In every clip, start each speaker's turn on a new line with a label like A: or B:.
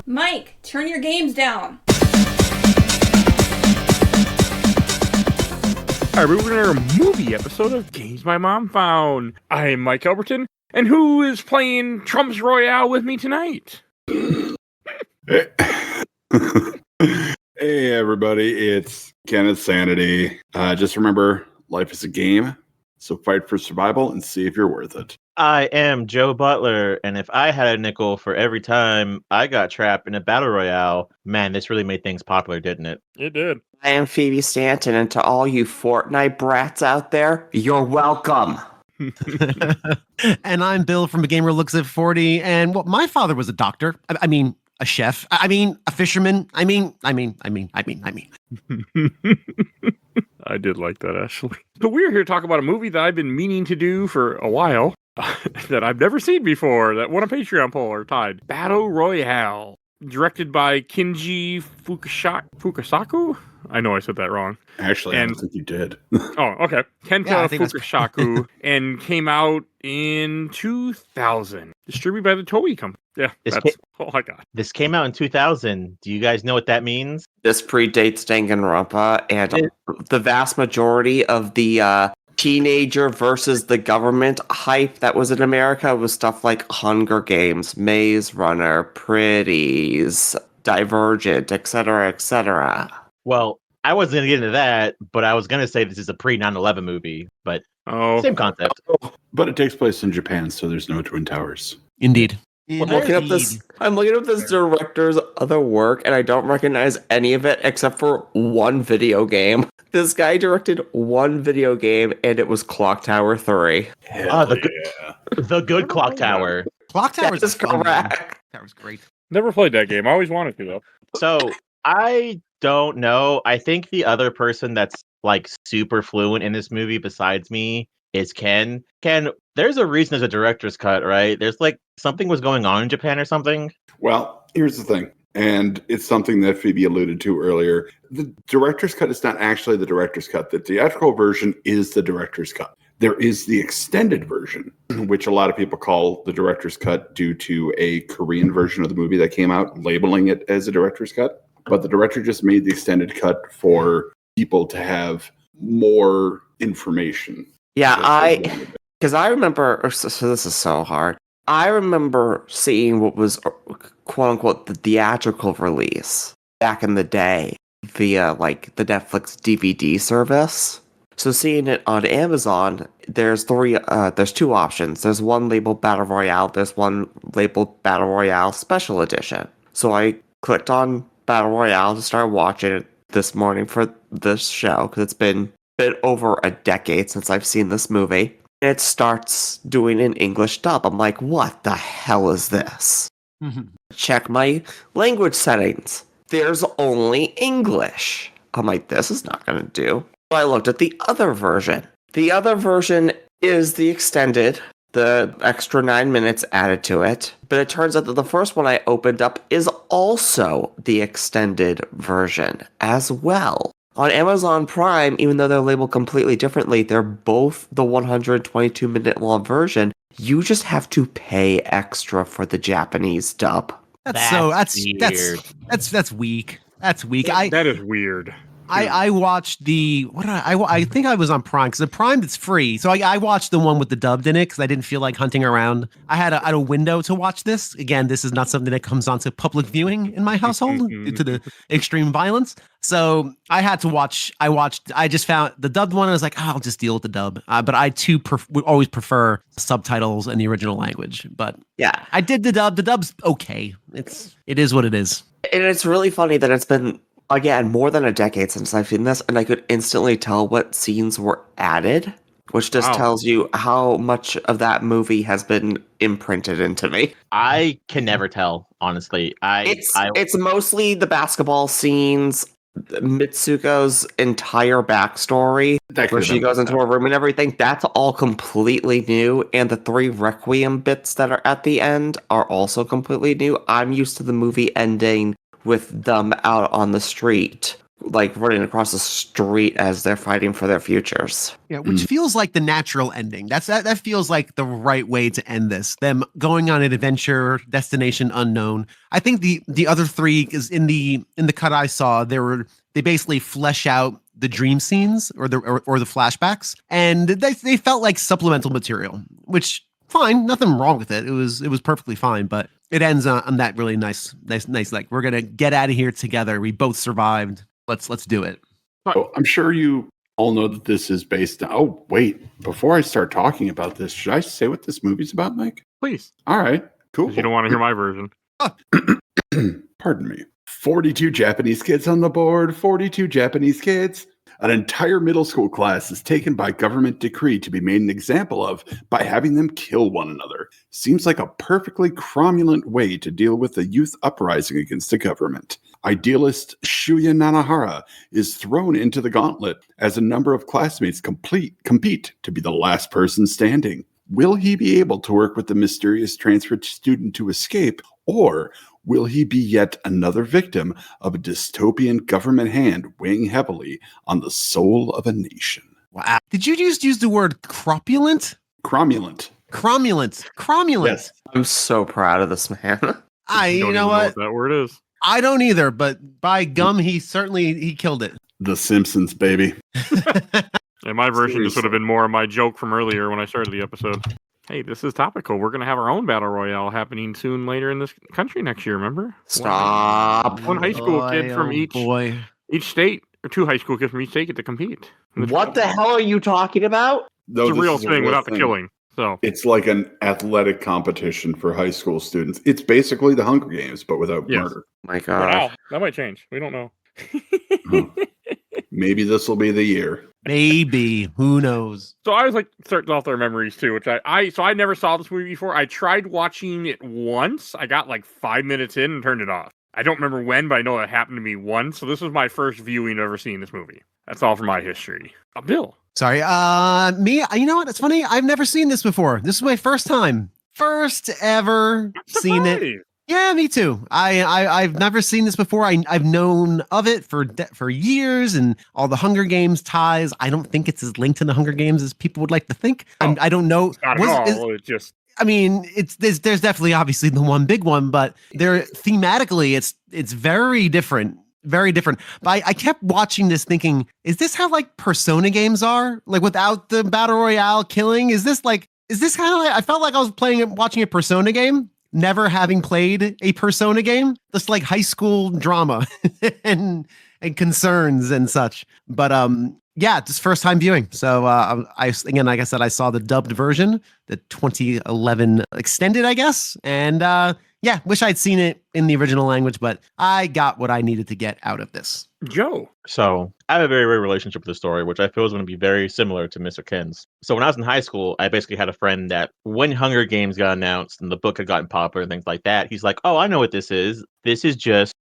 A: Mike, turn your games down.
B: Alright, we're going to our movie episode of Games My Mom Found. I am Mike Albertin, and who is playing Trump's Royale with me tonight?
C: Hey, everybody, it's Kenneth, Sanity. Just remember, life is a game, so fight for survival and see if you're worth it.
D: I am Joe Butler, and if I had a nickel for every time I got trapped in a battle royale, man, this really made things popular, didn't it?
B: It did.
E: I am Phoebe Stanton, and to all you Fortnite brats out there, you're welcome.
F: And I'm Bill from A Gamer Looks at 40, and well, my father was a doctor. I mean, a chef. I mean, a fisherman. I mean.
B: I did like that, actually. So we're here to talk about a movie that I've been meaning to do for a while, that I've never seen before, that won a Patreon poll or tied. Battle Royale. Directed by Kinji Fukasaku? I know I said that wrong.
C: Actually, I don't think you did.
B: Oh, okay. Kenta
F: Yeah, I think
B: Fukasaku, and came out in 2000. Distributed by the Toei Company. Yeah, that's all I got.
D: This came out in 2000. Do you guys know what that means?
E: This predates Danganronpa, and the vast majority of the teenager versus the government hype that was in America was stuff like Hunger Games, Maze Runner, Pretties, Divergent, etc., etc.
D: Well, I wasn't going to get into that, but I was going to say this is a pre-9/11 movie, but same concept.
C: But it takes place in Japan, so there's no Twin Towers.
F: Indeed.
E: I'm looking up this director's other work, and I don't recognize any of it except for one video game. This guy directed one video game, and it was Clock Tower 3.
D: The good Clock Tower.
F: Clock Tower
E: That is correct.
F: That was great.
B: Never played that game. I always wanted to, though.
D: So, I don't know. I think the other person that's like super fluent in this movie besides me is Ken. Ken, there's a reason there's a director's cut, right? There's like something was going on in Japan or something.
C: Well, here's the thing, and it's something that Phoebe alluded to earlier. The director's cut is not actually the director's cut. The theatrical version is the director's cut. There is the extended version, which a lot of people call the director's cut due to a Korean version of the movie that came out, labeling it as a director's cut. But the director just made the extended cut for people to have more information.
E: Yeah, because I remember, so this is so hard. I remember seeing what was, quote unquote, the theatrical release back in the day via like the Netflix DVD service. So seeing it on Amazon, there's two options. There's one labeled Battle Royale. There's one labeled Battle Royale Special Edition. So I clicked on Battle Royale to start watching it this morning for this show because it's been over a decade since I've seen this movie. And it starts doing an English dub. I'm like, what the hell is this? Check my language settings. There's only English. I'm like, this is not going to do. So I looked at the other version. The other version is the extended, the extra 9 minutes added to it. But it turns out that the first one I opened up is also the extended version as well. On Amazon Prime, even though they're labeled completely differently, they're both the 122-minute long version. You just have to pay extra for the Japanese dub.
F: That's weak. That's weak.
B: That is weird.
F: I watched I think I was on Prime because the Prime it's free. So I watched the one with the dubbed in it because I didn't feel like hunting around. I had a window to watch this. Again, this is not something that comes onto public viewing in my household due to the extreme violence. So I had to watch. I just found the dubbed one. I was like, I'll just deal with the dub. But I too would always prefer subtitles and the original language. But
E: yeah,
F: I did the dub. The dub's okay. It is what it is.
E: And it's really funny that it's been, again, more than a decade since I've seen this, and I could instantly tell what scenes were added, which just tells you how much of that movie has been imprinted into me.
D: I can never tell, honestly.
E: It's mostly the basketball scenes, Mitsuko's entire backstory, where she goes into her room and everything. That's all completely new, and the 3 Requiem bits that are at the end are also completely new. I'm used to the movie ending with them out on the street like running across the street as they're fighting for their futures.
F: Yeah, which feels like the natural ending. That feels like the right way to end this. Them going on an adventure, destination unknown. I think the other three is in the cut I saw, they basically flesh out the dream scenes or the flashbacks, and they felt like supplemental material, which fine, nothing wrong with it. It was perfectly fine, but it ends on that really nice like we're gonna get out of here together. We both survived. Let's do it.
C: So I'm sure you all know that this is based on. Oh, wait. Before I start talking about this, should I say what this movie's about, Mike?
B: Please.
C: All right. Cool.
B: You don't want to hear my version.
C: Pardon me. 42 Japanese kids on the board. 42 Japanese kids. An entire middle school class is taken by government decree to be made an example of by having them kill one another. Seems like a perfectly cromulent way to deal with the youth uprising against the government. Idealist Shuya Nanahara is thrown into the gauntlet as a number of classmates compete to be the last person standing. Will he be able to work with the mysterious transferred student to escape, or will he be yet another victim of a dystopian government hand weighing heavily on the soul of a nation?
F: Wow. Did you just use the word cromulent?
C: Cromulent.
F: Cromulent.
C: Yes.
E: I'm so proud of this man.
F: You know what?
B: That word is.
F: I don't either, but by gum, he killed it.
C: The Simpsons, baby.
B: And my version just would have been more of my joke from earlier when I started the episode. Hey, this is topical. We're going to have our own battle royale happening soon later in this country next year, remember?
E: Stop.
B: One high school kid from each state, or 2 high school kids from each state get to compete.
E: What the hell are you talking about?
C: No,
B: it's a real thing without the killing. So
C: it's like an athletic competition for high school students. It's basically the Hunger Games, but without murder.
E: My God.
B: Wow, that might change. We don't know.
C: Maybe this will be the year.
F: Maybe. Who knows?
B: So I was like starting off their memories too, which I never saw this movie before. I tried watching it once. I got like 5 minutes in and turned it off. I don't remember when, but I know it happened to me once. So this was my first viewing of ever seeing this movie. That's all for my history. Bill.
F: Sorry. Me. You know what? It's funny. I've never seen this before. This is my first time. First ever seen it. Yeah, me too. I've never seen this before. I've known of it for years and all the Hunger Games ties. I don't think it's as linked to the Hunger Games as people would like to think. I don't know.
B: Not at all.
F: I mean, there's definitely obviously the one big one, but thematically it's very different. Very different. But I kept watching this thinking, is this how like Persona games are? Like without the Battle Royale killing? Is this kind of like, I felt like I was watching a Persona game, never having played a Persona game. Just like high school drama and concerns and such. But yeah, just first time viewing. So again, like I said, I saw the dubbed version, the 2011 extended, I guess. And yeah, wish I'd seen it in the original language, but I got what I needed to get out of this.
B: Joe.
D: So I have a very real relationship with the story, which I feel is going to be very similar to Mr. Ken's. So when I was in high school, I basically had a friend that when Hunger Games got announced and the book had gotten popular and things like that, he's like, "Oh, I know what this is. This is just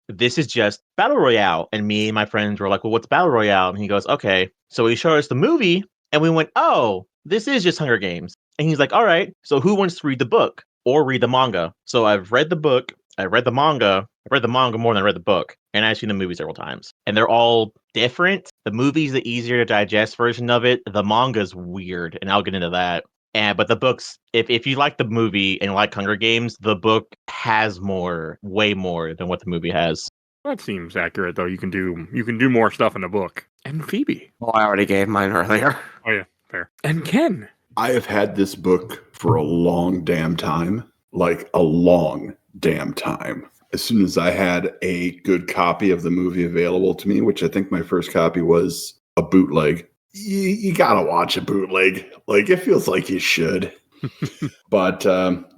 D: Battle Royale." And me and my friends were like, "Well, what's Battle Royale?" And he goes, "Okay." So he showed us the movie and we went, "Oh, this is just Hunger Games." And he's like, "All right, so who wants to read the book or read the manga?" So I've read the book, I read the manga more than I read the book, and I've seen the movie several times. And they're all different. The movie's the easier to digest version of it. The manga's weird, and I'll get into that. But the books, if you like the movie and like Hunger Games, the book has way more than what the movie has.
B: That seems accurate, though. You can do more stuff in the book. And Phoebe.
E: Well, I already gave mine earlier.
B: Oh yeah, fair. And Ken.
C: I have had this book for a long damn time. Like a long damn time. As soon as I had a good copy of the movie available to me, which I think my first copy was a bootleg. You gotta watch a bootleg. Like, it feels like you should. But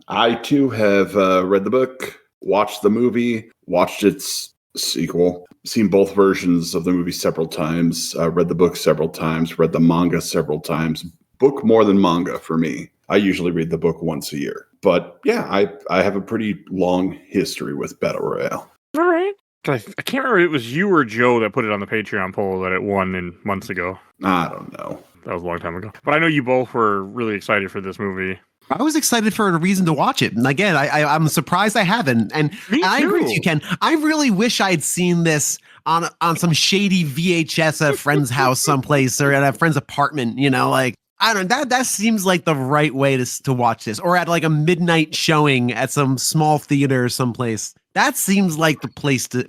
C: I too have read the book, watched the movie, watched its sequel, seen both versions of the movie several times, read the book several times, read the manga several times. Book more than manga for me. I usually read the book once a year. But yeah, I have a pretty long history with Battle Royale.
B: All right. I can't remember if it was you or Joe that put it on the Patreon poll that it won in months ago.
C: I don't know.
B: That was a long time ago. But I know you both were really excited for this movie.
F: I was excited for a reason to watch it. And again, I'm surprised I haven't. And I agree with you, Ken. I really wish I'd seen this on some shady VHS at a friend's house someplace or at a friend's apartment, like, I don't know, that seems like the right way to watch this, or at like a midnight showing at some small theater someplace. That seems like the place to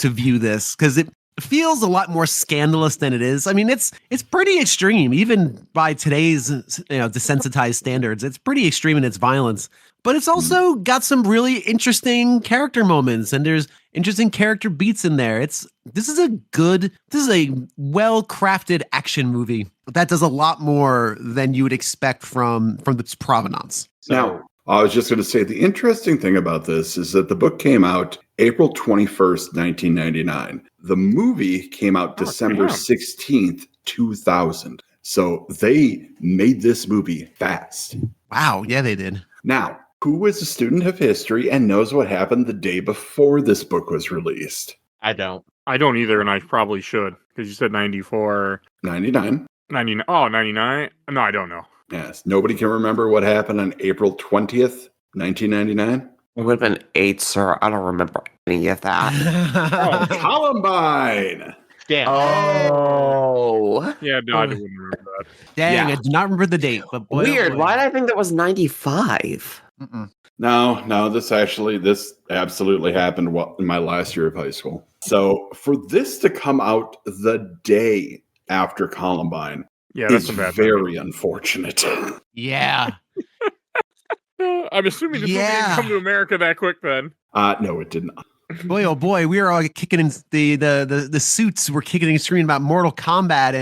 F: view this, because it feels a lot more scandalous than it is. I mean, it's pretty extreme, even by today's desensitized standards. It's pretty extreme in its violence, but it's also got some really interesting character moments, and there's interesting character beats in there. This is a well-crafted action movie that does a lot more than you would expect from its provenance.
C: Now, I was just going to say, the interesting thing about this is that the book came out April 21st, 1999. The movie came out December 16th, 2000. So they made this movie fast.
F: Wow. Yeah, they did.
C: Now, who is a student of history and knows what happened the day before this book was released?
D: I don't.
B: I don't either, and I probably should, because you said 94.
C: 99.
B: 99. Oh, 99? No, I don't know.
C: Yes. Nobody can remember what happened on April 20th, 1999?
E: It would have been 8, sir. I don't remember any of that.
C: Oh, Columbine!
D: Damn.
E: Oh.
B: Yeah, no, I wouldn't remember that.
F: Dang,
C: Yeah.
F: I do not remember the date. But boy,
E: Weird.
F: oh boy.
E: Why did I think that was 95?
C: No, this absolutely happened in my last year of high school. So for this to come out the day after Columbine
B: Yeah, that's
C: is
B: a bad
C: very unfortunate.
F: Yeah.
B: I'm assuming this movie didn't come to America that quick then.
C: No, it did not.
F: Boy, oh boy, we were all kicking in the suits were kicking and screaming about Mortal Kombat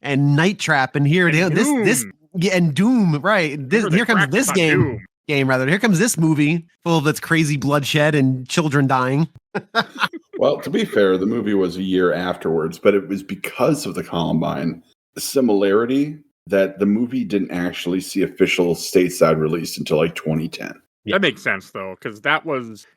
F: and Night Trap, and here and Doom, right? Here comes this game. Here comes this movie full of its crazy bloodshed and children dying.
C: Well, to be fair, the movie was a year afterwards, but it was because of the Columbine similarity that the movie didn't actually see official stateside release until like 2010.
B: That makes sense, though, because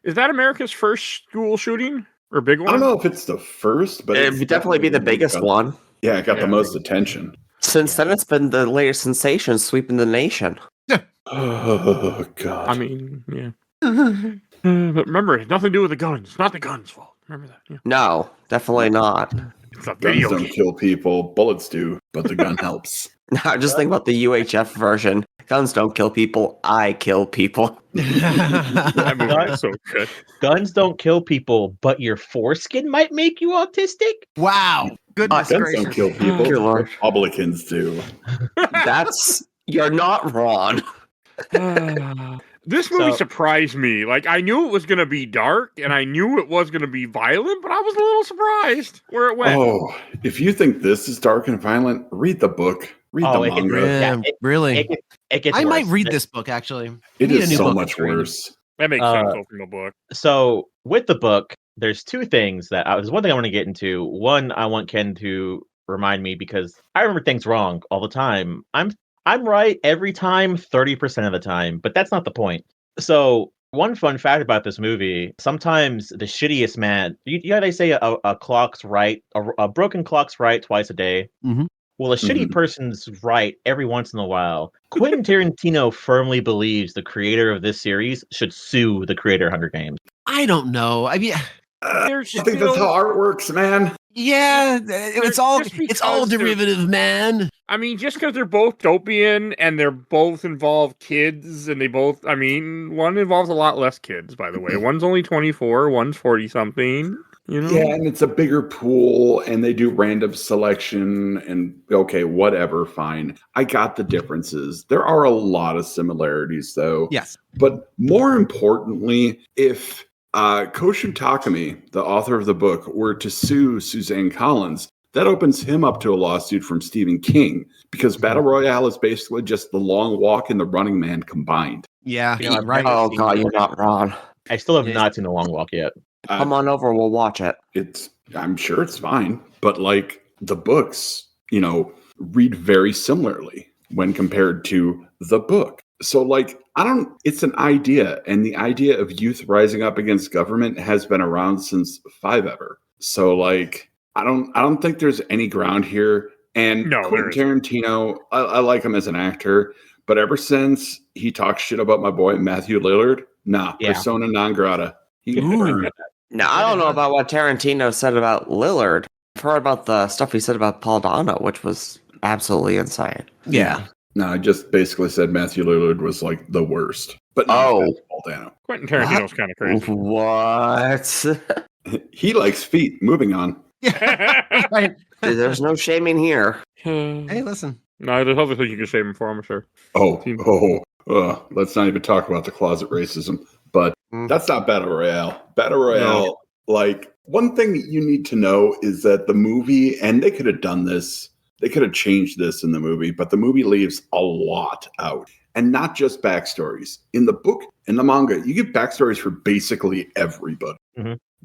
B: is that America's first school shooting or big one?
C: I don't know if it's the first, but
E: It would definitely be the biggest one.
C: Yeah, it got the most attention.
E: Since then, it's been the latest sensation sweeping the nation.
C: Oh, God.
B: I mean, yeah. But remember, it has nothing to do with the guns. It's not the guns' fault. Remember that. Yeah.
E: No, definitely not.
B: It's a
C: Guns
B: video
C: don't
B: game.
C: kill people, bullets do, but the gun helps.
E: Now, just think about the UHF version. Guns don't kill people. I kill people.
B: That movie is so good.
D: Guns don't kill people, but your foreskin might make you autistic?
F: Wow. Goodness
C: Guns
F: gracious.
C: don't kill people.
E: Good Lord.
C: Republicans do.
E: You're not wrong.
B: This movie
D: So-
B: surprised me. Like, I knew it was going to be dark, and I knew it was going to be violent, but I was a little surprised where it went.
C: Oh, if you think this is dark and violent, read the book. Read the
D: it gets-
C: manga.
F: Yeah, really.
D: It gets
F: I might
D: worse.
F: read this book, actually.
C: It
F: Need a
C: is
F: new
C: so
F: book
C: much
F: to read.
C: worse.
B: That makes sense though, from the book.
D: So with the book, there's two things there's one thing I want to get into. One, I want Ken to remind me, because I remember things wrong all the time. I'm right every time, 30% of the time, but that's not the point. So one fun fact about this movie: sometimes the shittiest man, they say a clock's right, a broken clock's right twice a day.
F: Mhm.
D: Well, a shitty person's right every once in a while. Quentin Tarantino firmly believes the creator of this series should sue the creator of Hunger Games.
F: I don't know. I mean,
C: I think that's how art works, man.
F: yeah, it's all
B: because they're-
F: derivative, man.
B: I mean, just because they're both dystopian and they're both involve kids, and one involves a lot less kids, by the way. One's only 24, one's 40-something. You know?
C: Yeah, and it's a bigger pool, and they do random selection, and okay, whatever, fine. I got the differences. There are a lot of similarities, though.
F: Yes.
C: But more importantly, if Koshu Takami, the author of the book, were to sue Suzanne Collins, that opens him up to a lawsuit from Stephen King, because Battle Royale is basically just The Long Walk and The Running Man combined.
F: Yeah,
D: You know, I've
F: right.
E: Oh, God, you're not wrong.
D: I still have
F: Yeah.
D: not seen The Long Walk yet.
E: Come on over. We'll watch it.
C: I'm sure it's fine, but like the books, read very similarly when compared to the book. So like, it's an idea, and the idea of youth rising up against government has been around since 5 So like, I don't think there's any ground here. And
B: No,
C: Quentin Tarantino, I like him as an actor, But ever since he talks shit about my boy Matthew Lillard, persona non grata. He can burn it.
E: Now, I don't know about what Tarantino said about Lillard. I've heard about the stuff he said about Paul Dano, which was absolutely insane.
F: Yeah.
C: No, I just basically said Matthew Lillard was like the worst. But Paul Dano.
B: Quentin Tarantino's kind of crazy.
E: What?
C: He likes feet. Moving on.
F: Right.
E: There's no shaming here.
F: Hey, listen.
B: No, there's other things you can save him for, I'm sure.
C: Let's not even talk about the closet racism. But that's not Battle Royale. Battle Royale, like, one thing you need to know is that the movie, and they could have done this, they could have changed this in the movie, but the movie leaves a lot out. And not just backstories. In the book, in the manga, you get backstories for basically everybody,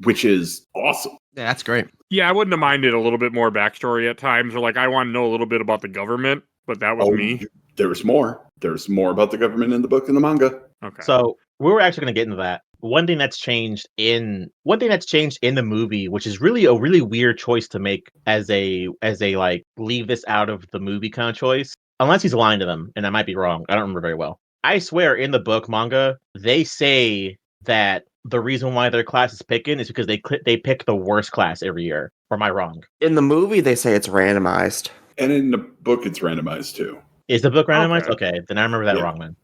C: which is awesome.
F: Yeah, that's great.
B: Yeah, I wouldn't have minded a little bit more backstory at times, or like I want to know a little bit about the government, but that was me.
C: There's more. There's more about the government in the book and the manga.
B: Okay.
D: So we were actually going to get into that. One thing that's changed in the movie, which is really a really weird choice to make as a like leave this out of the movie kind of choice, unless he's lying to them, and I might be wrong. I don't remember very well. I swear in the book manga, they say that the reason why their class is picking is because they pick the worst class every year. Or am I wrong?
E: In the movie, they say it's randomized.
C: And in the book, it's randomized too.
D: Is the book randomized? Okay, then I remember that wrong then.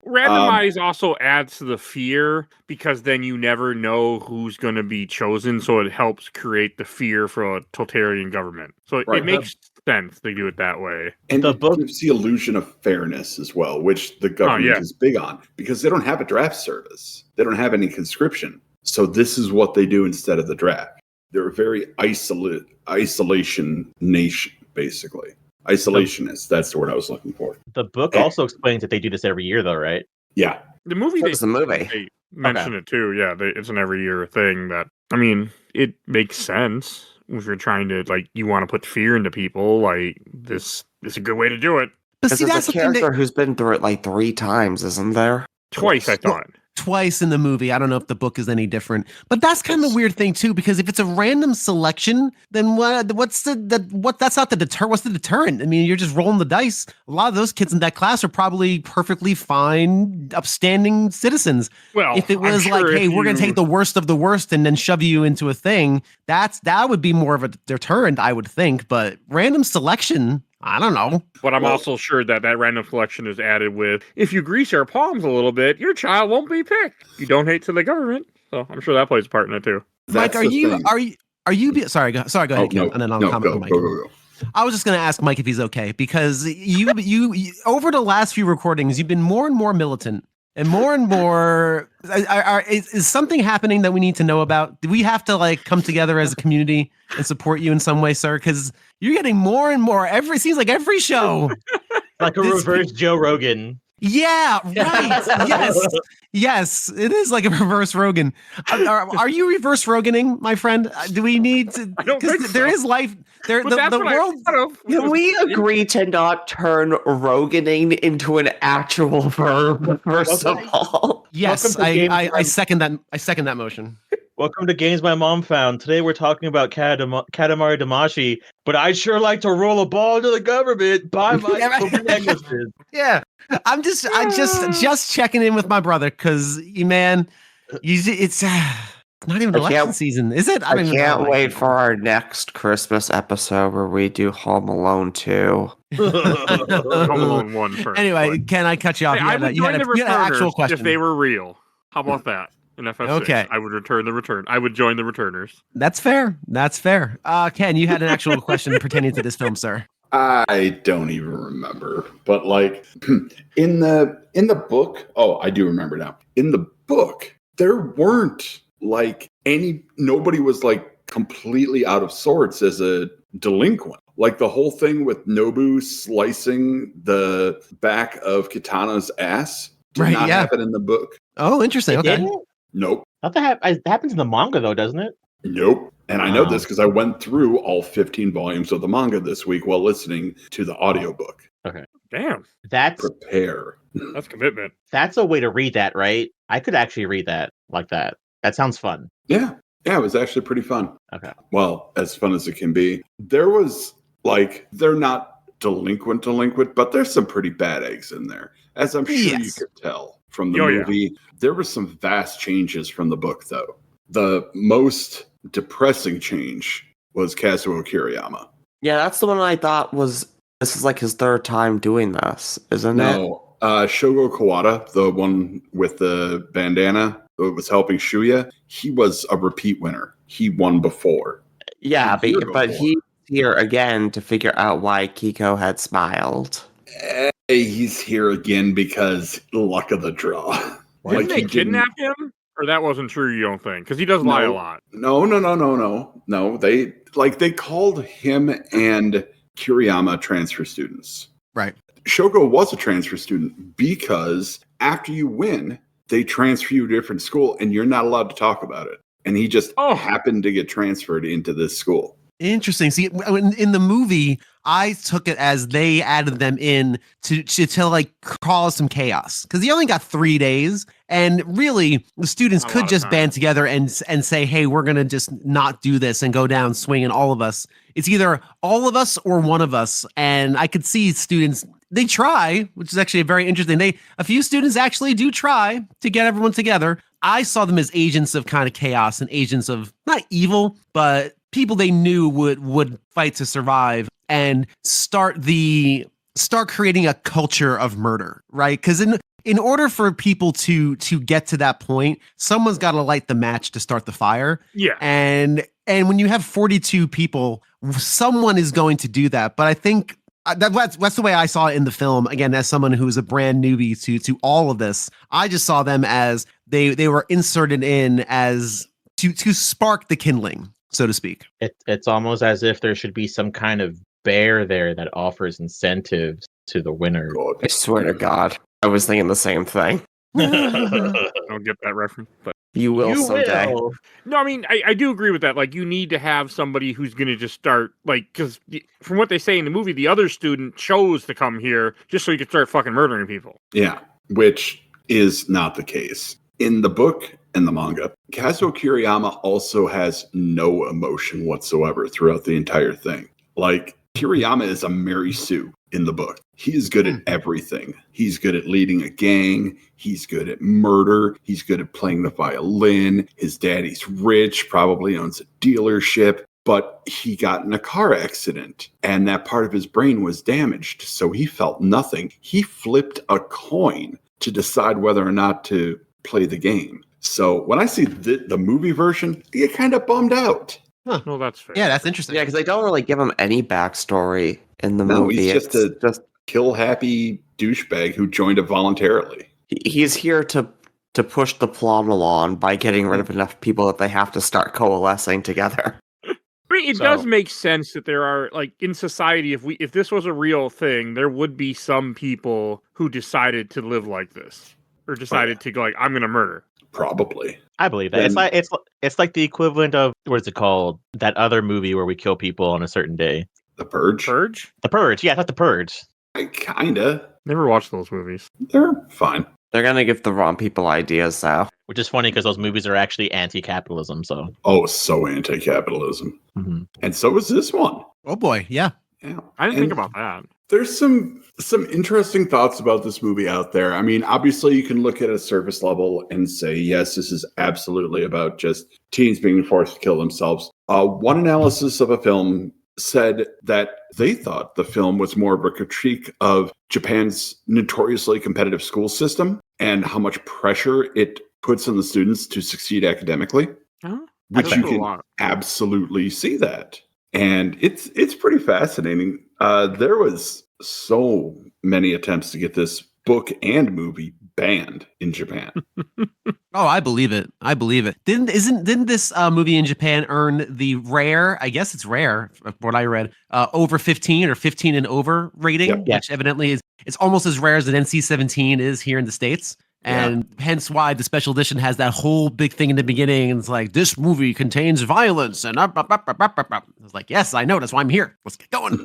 B: Randomize also adds to the fear because then you never know who's going to be chosen, so it helps create the fear for a totalitarian government. So it makes sense to do it that way.
C: And
D: the book
C: gives the illusion of fairness as well, which the government is big on because they don't have a draft service. They don't have any conscription. So this is what they do instead of the draft. They're a very isolation nation, basically. Isolationists, that's the word I was looking for.
D: The book also explains that they do this every year, though, right?
C: Yeah.
B: The movie,
E: they
B: mention it too. Yeah, it's an every year thing that, I mean, it makes sense if you're trying to, like, you want to put fear into people. Like, this is a good way to do it.
F: But see,
E: there's
F: that's
E: a character who's been through it like 3 times, isn't there?
B: Twice, I thought.
F: Twice in the movie. I don't know if the book is any different, but that's kind of the weird thing too, because if it's a random selection, then what's the deterrent? I mean, you're just rolling the dice. A lot of those kids in that class are probably perfectly fine, upstanding citizens. Well, if it was like, hey, we're going to take the worst of the worst and then shove you into a thing, that would be more of a deterrent, I would think. But random selection, I don't know.
B: But I'm also sure that random selection is added with, if you grease your palms a little bit, your child won't be picked. You donate to the government. So I'm sure that plays a part in it too.
F: Mike, are you sorry, go ahead, Ken, and then I'll comment on Mike.
C: Go.
F: I was just going to ask Mike if he's okay, because you over the last few recordings, you've been more and more militant. And more, is something happening that we need to know about? Do we have to like come together as a community and support you in some way, sir? Because you're getting more and more. Seems like every show,
D: like a reverse Joe Rogan.
F: Yeah, right. Yes, it is like a reverse Rogan. Are you reverse Roganing, my friend? Do we need to? Because there is life. The world.
E: Can we agree to not turn Roganing into an actual verb? First of all,
F: yes, I second that. I second that motion.
D: Welcome to Games My Mom Found. Today we're talking about Katamari Damacy, but I'd sure like to roll a ball into the government by my negligence.
F: Yeah, I just checking in with my brother because, man, it's not even election season, is it?
E: I can't wait for our next Christmas episode where we do Home Alone 2.
B: Home Alone 1 first.
F: Anyway, can I cut you off?
B: You had an actual question. If they were real. How about that? In FF6,
F: okay.
B: I would return the return. I would join the returners.
F: That's fair. Ken, you had an actual question pertaining to this film, sir.
C: I don't even remember. But like in the book, I do remember now. In the book, there weren't like nobody was like completely out of sorts as a delinquent. Like the whole thing with Nobu slicing the back of Kitana's ass did not happen in the book.
F: Oh, interesting. Okay.
C: Nope.
D: That happens in the manga, though, doesn't it?
C: Nope. And I know this because I went through all 15 volumes of the manga this week while listening to the audiobook.
D: Okay.
B: Damn.
C: Prepare.
B: That's commitment.
D: That's a way to read that, right? I could actually read that like that. That sounds fun.
C: Yeah. Yeah, it was actually pretty fun.
D: Okay.
C: Well, as fun as it can be. There was they're not delinquent, but there's some pretty bad eggs in there. As I'm sure you could tell from the movie, there were some vast changes from the book, though. The most depressing change was Kazuo Kiriyama.
E: Yeah, that's the one I thought this is like his third time doing this, isn't it?
C: No, Shogo Kawada, the one with the bandana that was helping Shuya, he was a repeat winner. He won before.
E: Yeah, but he's here again to figure out why Kiko had smiled.
C: He's here again because luck of the draw.
B: Didn't they kidnap him? Or that wasn't true, you don't think? Because he does lie a lot.
C: No. They called him and Kiriyama transfer students.
F: Right.
C: Shogo was a transfer student because after you win, they transfer you to a different school and you're not allowed to talk about it. And he just happened to get transferred into this school.
F: Interesting. See, in the movie, I took it as they added them in to like cause some chaos because he only got 3 days, and really the students could just band together and say, "Hey, we're gonna just not do this and go down swinging all of us." It's either all of us or one of us, and I could see students. They try, which is actually very interesting. A few students actually do try to get everyone together. I saw them as agents of kind of chaos and agents of not evil, but people they knew would fight to survive and start creating a culture of murder, right? Because in order for people to get to that point, someone's got to light the match to start the fire. Yeah. And when you have 42 people, someone is going to do that. But I think that's the way I saw it in the film. Again, as someone who's a brand newbie to all of this, I just saw them as they were inserted in as to spark the kindling, so to speak.
D: It's almost as if there should be some kind of bear there that offers incentives to the winner.
E: God. I swear to God, I was thinking the same thing.
B: I don't get that reference, but
E: you will someday.
B: Will. No, I mean, I do agree with that. Like, you need to have somebody who's going to just start, like, because from what they say in the movie, the other student chose to come here just so he could start fucking murdering people.
C: Yeah, which is not the case. In the book and the manga, Kazuo Kiriyama also has no emotion whatsoever throughout the entire thing. Like, Kiriyama is a Mary Sue in the book. He is good at everything. He's good at leading a gang. He's good at murder. He's good at playing the violin. His daddy's rich, probably owns a dealership, but he got in a car accident and that part of his brain was damaged. So he felt nothing. He flipped a coin to decide whether or not to play the game. So when I see the movie version, I get kind of bummed out.
B: Huh. No, that's fair.
F: Yeah, that's interesting.
E: Yeah, because they don't really give him any backstory in the movie.
C: He's just a kill-happy douchebag who joined it voluntarily.
E: He's here to push the plot along by getting rid of enough people that they have to start coalescing together.
B: I mean, it does make sense that there are, like, in society, if this was a real thing, there would be some people who decided to live like this. Or decided to go, like, I'm going to murder.
C: Probably.
D: I believe that. It's like the equivalent of, what is it called? That other movie where we kill people on a certain day.
C: The Purge?
D: The Purge, yeah, not The Purge.
C: I kinda.
B: Never watched those movies.
C: They're fine.
E: They're gonna give the wrong people ideas, though.
D: Which is funny because those movies are actually anti-capitalism, so.
C: Oh, so anti-capitalism. Mm-hmm. And so is this one.
F: Oh boy, yeah.
C: Yeah.
B: I didn't think about that.
C: There's some interesting thoughts about this movie out there. I mean, obviously you can look at a surface level and say, yes, this is absolutely about just teens being forced to kill themselves. One analysis of a film said that they thought the film was more of a critique of Japan's notoriously competitive school system and how much pressure it puts on the students to succeed academically, which you can absolutely see that. And it's pretty fascinating. There was so many attempts to get this book and movie banned in Japan.
F: Oh, I believe it. Didn't this movie in Japan earn the rare, I guess it's rare, what I read, over 15 or 15 and over rating, which evidently it's almost as rare as an NC-17 is here in the States. And hence why the special edition has that whole big thing in the beginning. And it's like, this movie contains violence. And I was like, yes, I know. That's why I'm here. Let's get going.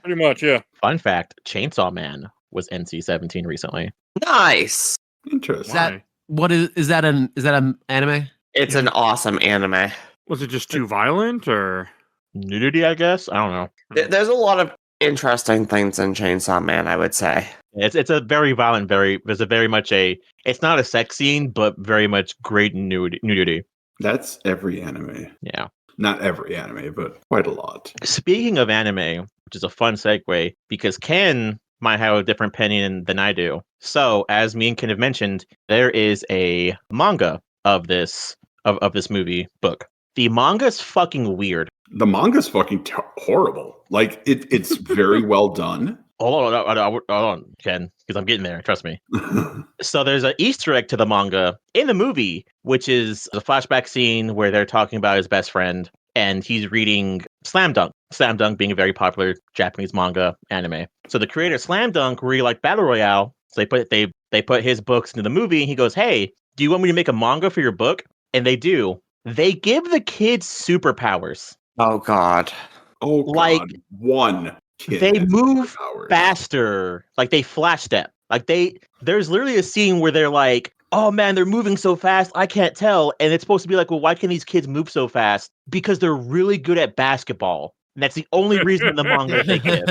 B: Pretty much, yeah.
D: Fun fact, Chainsaw Man was NC-17 recently.
E: Nice.
C: Interesting.
F: Is that an anime?
E: It's an awesome anime.
B: Was it just too violent or
D: nudity, I guess? I don't know.
E: There's a lot of Interesting things in Chainsaw Man, I would say.
D: It's a very violent, there's a very much it's not a sex scene, but very much great nudity.
C: That's every anime.
D: Yeah.
C: Not every anime, but quite a lot.
D: Speaking of anime, which is a fun segue, because Ken might have a different opinion than I do. So, as me and Ken have mentioned, there is a manga of this movie book. The manga's fucking weird.
C: The manga's fucking horrible. Like it's very well done.
D: Hold on, Ken, because I'm getting there. Trust me. So there's an Easter egg to the manga in the movie, which is a flashback scene where they're talking about his best friend, and he's reading Slam Dunk. Slam Dunk being a very popular Japanese manga anime. So the creator of Slam Dunk really liked Battle Royale, so they put his books into the movie, and he goes, "Hey, do you want me to make a manga for your book?" And they do. They give the kids superpowers.
E: Oh God.
C: Oh God.
D: Like,
C: one kid.
D: They move
C: superpowers.
D: faster. Like they flash step. Like there's literally a scene where they're like, "Oh man, they're moving so fast, I can't tell." And it's supposed to be like, "Well, why can these kids move so fast?" Because they're really good at basketball. And that's the only reason in the manga they give.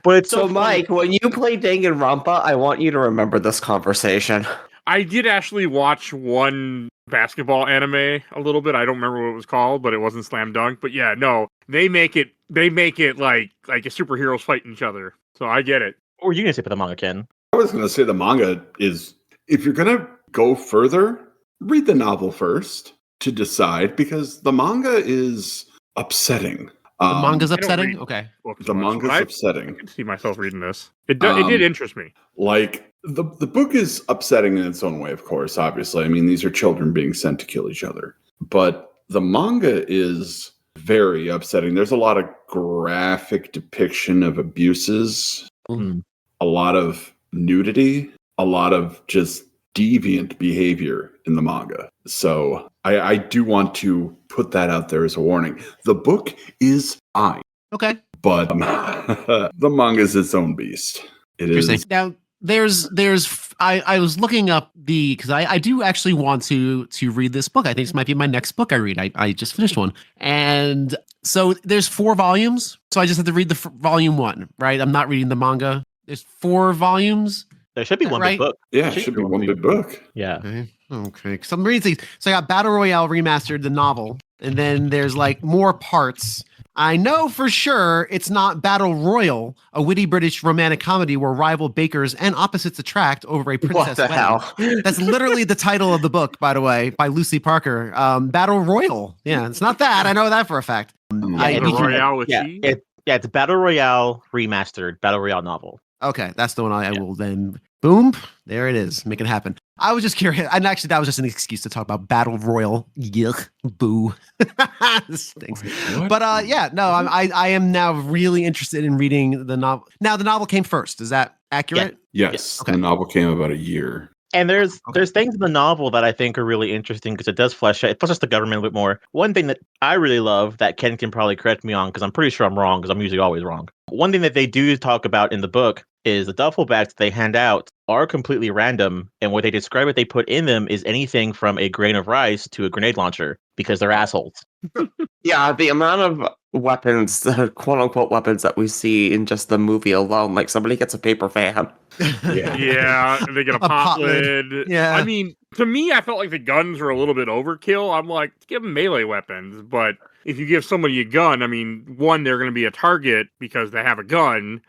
D: But it's
E: So,
D: so
E: Mike, when you play Danganronpa, I want you to remember this conversation.
B: I did actually watch one basketball anime a little bit. I don't remember what it was called, but it wasn't Slam Dunk. But yeah, no, they make it like a superheroes fighting each other. So I get it.
D: What were you gonna say for the manga, Ken?
C: I was going to say the manga is, if you're going to go further, read the novel first to decide, because the manga is upsetting.
F: The manga's
B: I don't
F: upsetting?
B: read
F: Okay.
B: books
C: The
B: much,
C: manga's
B: but I
C: upsetting.
B: could see myself reading this. It did interest me.
C: Like the book is upsetting in its own way, of course, obviously. I mean, these are children being sent to kill each other. But the manga is very upsetting. There's a lot of graphic depiction of abuses, a lot of nudity, a lot of just deviant behavior in the manga. So I do want to put that out there as a warning. The book is fine,
F: Okay.
C: but the manga is its own beast. It
F: Interesting.
C: is.
F: Now, I was looking up because I do actually want to read this book. I think this might be my next book I read. I just finished one. And so there's 4 volumes. So I just have to read the volume 1, right? I'm not reading the manga. There's 4 volumes.
D: There should be one
F: Right?
D: big book.
C: Yeah, it should be one big book.
D: Yeah.
F: Okay. Because I'm reading things. So I got Battle Royale Remastered, the novel. And then there's like more parts. I know for sure it's not Battle Royal, a witty British romantic comedy where rival bakers and opposites attract over a princess
E: What the
F: wedding.
E: hell?
F: That's literally the title of the book, by the way, by Lucy Parker. Battle Royal. Yeah, it's not that. I know that for a fact.
B: The Royale with
D: Yeah,
B: cheese?
D: it's Battle Royale Remastered, Battle Royale novel.
F: Okay, that's the one I will then. Boom. There it is. Make it happen. I was just curious. And actually, that was just an excuse to talk about Battle Royal. Yuck. Boo. This stinks. But yeah, no, I am now really interested in reading the novel. Now, the novel came first. Is that accurate?
C: Yes,
F: Okay.
C: the novel came about a year.
D: And there's things in the novel that I think are really interesting because it does flesh out, it fleshes the government a bit more. One thing that I really love that Ken can probably correct me on, because I'm pretty sure I'm wrong, because I'm usually always wrong. One thing that they do talk about in the book is the duffel bags they hand out are completely random, and what they describe what they put in them is anything from a grain of rice to a grenade launcher, because they're assholes.
E: Yeah, the amount of weapons, the quote-unquote weapons that we see in just the movie alone, like somebody gets a paper fan.
B: Yeah, they get a pot lid.
F: Yeah.
B: I mean, to me, I felt like the guns were a little bit overkill. I'm like, give them melee weapons, but if you give somebody a gun, I mean, 1, they're going to be a target because they have a gun,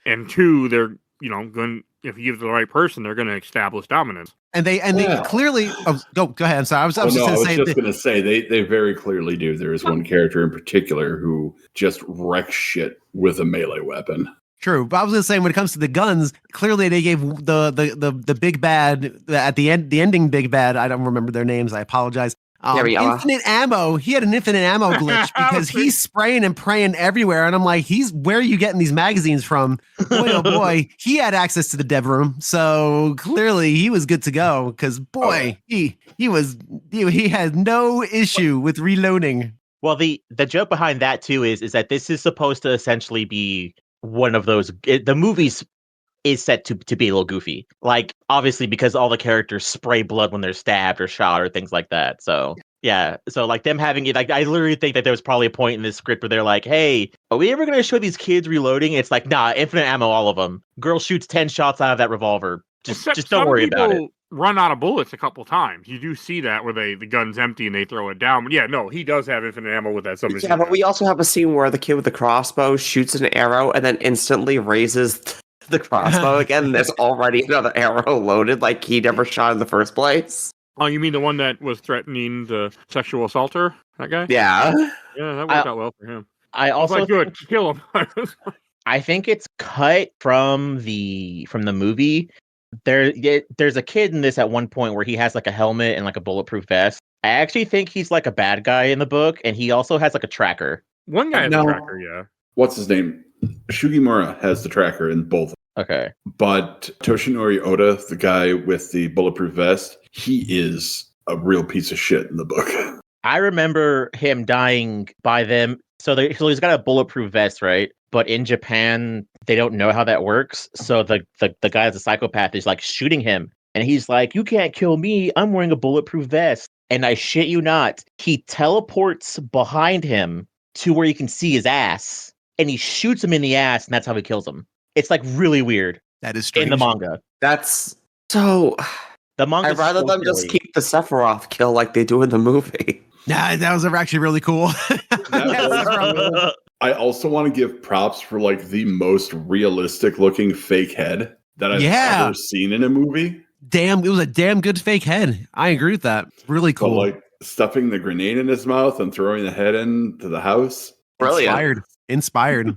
B: and 2, they're, going. If you give it to the right person, they're going to establish dominance.
F: And they clearly go ahead. I'm sorry. I was just
C: going to say they very clearly do. There is one character in particular who just wrecks shit with a melee weapon.
F: True, but I was going to say when it comes to the guns, clearly they gave the big bad at the end, the ending big bad. I don't remember their names. I apologize. Infinite ammo. He had an infinite ammo glitch because he's spraying and praying everywhere. And I'm like, where are you getting these magazines from? Boy, oh boy, he had access to the dev room, so clearly he was good to go. Because he had no issue with reloading.
D: Well, the joke behind that too is that this is supposed to essentially be one of those. The movies is set to be a little goofy, like obviously because all the characters spray blood when they're stabbed or shot or things like that. So Yeah, so like them having it, like I literally think that there was probably a point in this script where they're like, "Hey, are we ever going to show these kids reloading?" It's like, nah, infinite ammo, all of them. Girl shoots 10 shots out of that revolver. Just don't
B: some
D: worry about it.
B: people run out of bullets a couple times. You do see that where the gun's empty and they throw it down. But yeah, no, he does have infinite ammo with that submachine
E: Yeah, but
B: gun.
E: we also have a scene where the kid with the crossbow shoots an arrow and then instantly raises the crossbow again. And there's already another arrow loaded, like he never shot in the first place.
B: Oh, you mean the one that was threatening the sexual assaulter? That guy?
E: Yeah.
B: Yeah, that worked out well for him.
D: I
B: I was
D: also
B: like, good, kill him.
D: I think it's cut from the movie. There's a kid in this at one point where he has like a helmet and like a bulletproof vest. I actually think he's like a bad guy in the book, and he also has like a tracker.
B: One guy has
C: No.
B: a tracker, yeah.
C: What's his name? Shugimura has the tracker in both.
D: Okay.
C: But Toshinori Oda, the guy with the bulletproof vest, he is a real piece of shit in the book.
D: I remember him dying by them. So he's got a bulletproof vest, right? But in Japan, they don't know how that works. So the guy that's a psychopath is like shooting him. And he's like, "You can't kill me. I'm wearing a bulletproof vest." And I shit you not, he teleports behind him to where you can see his ass. And he shoots him in the ass, and that's how he kills him. It's like really weird
F: That is strange.
D: in the manga.
E: That's so.
D: The manga.
E: I'd rather them just keep the Sephiroth kill like they do in the movie.
F: Nah, that was actually really cool.
C: I also want to give props for like the most realistic looking fake head that I've ever seen in a movie.
F: It was a damn good fake head. I agree with that. Really
C: So
F: cool.
C: like stuffing the grenade in his mouth and throwing the head into the house.
E: Brilliant.
F: Inspired.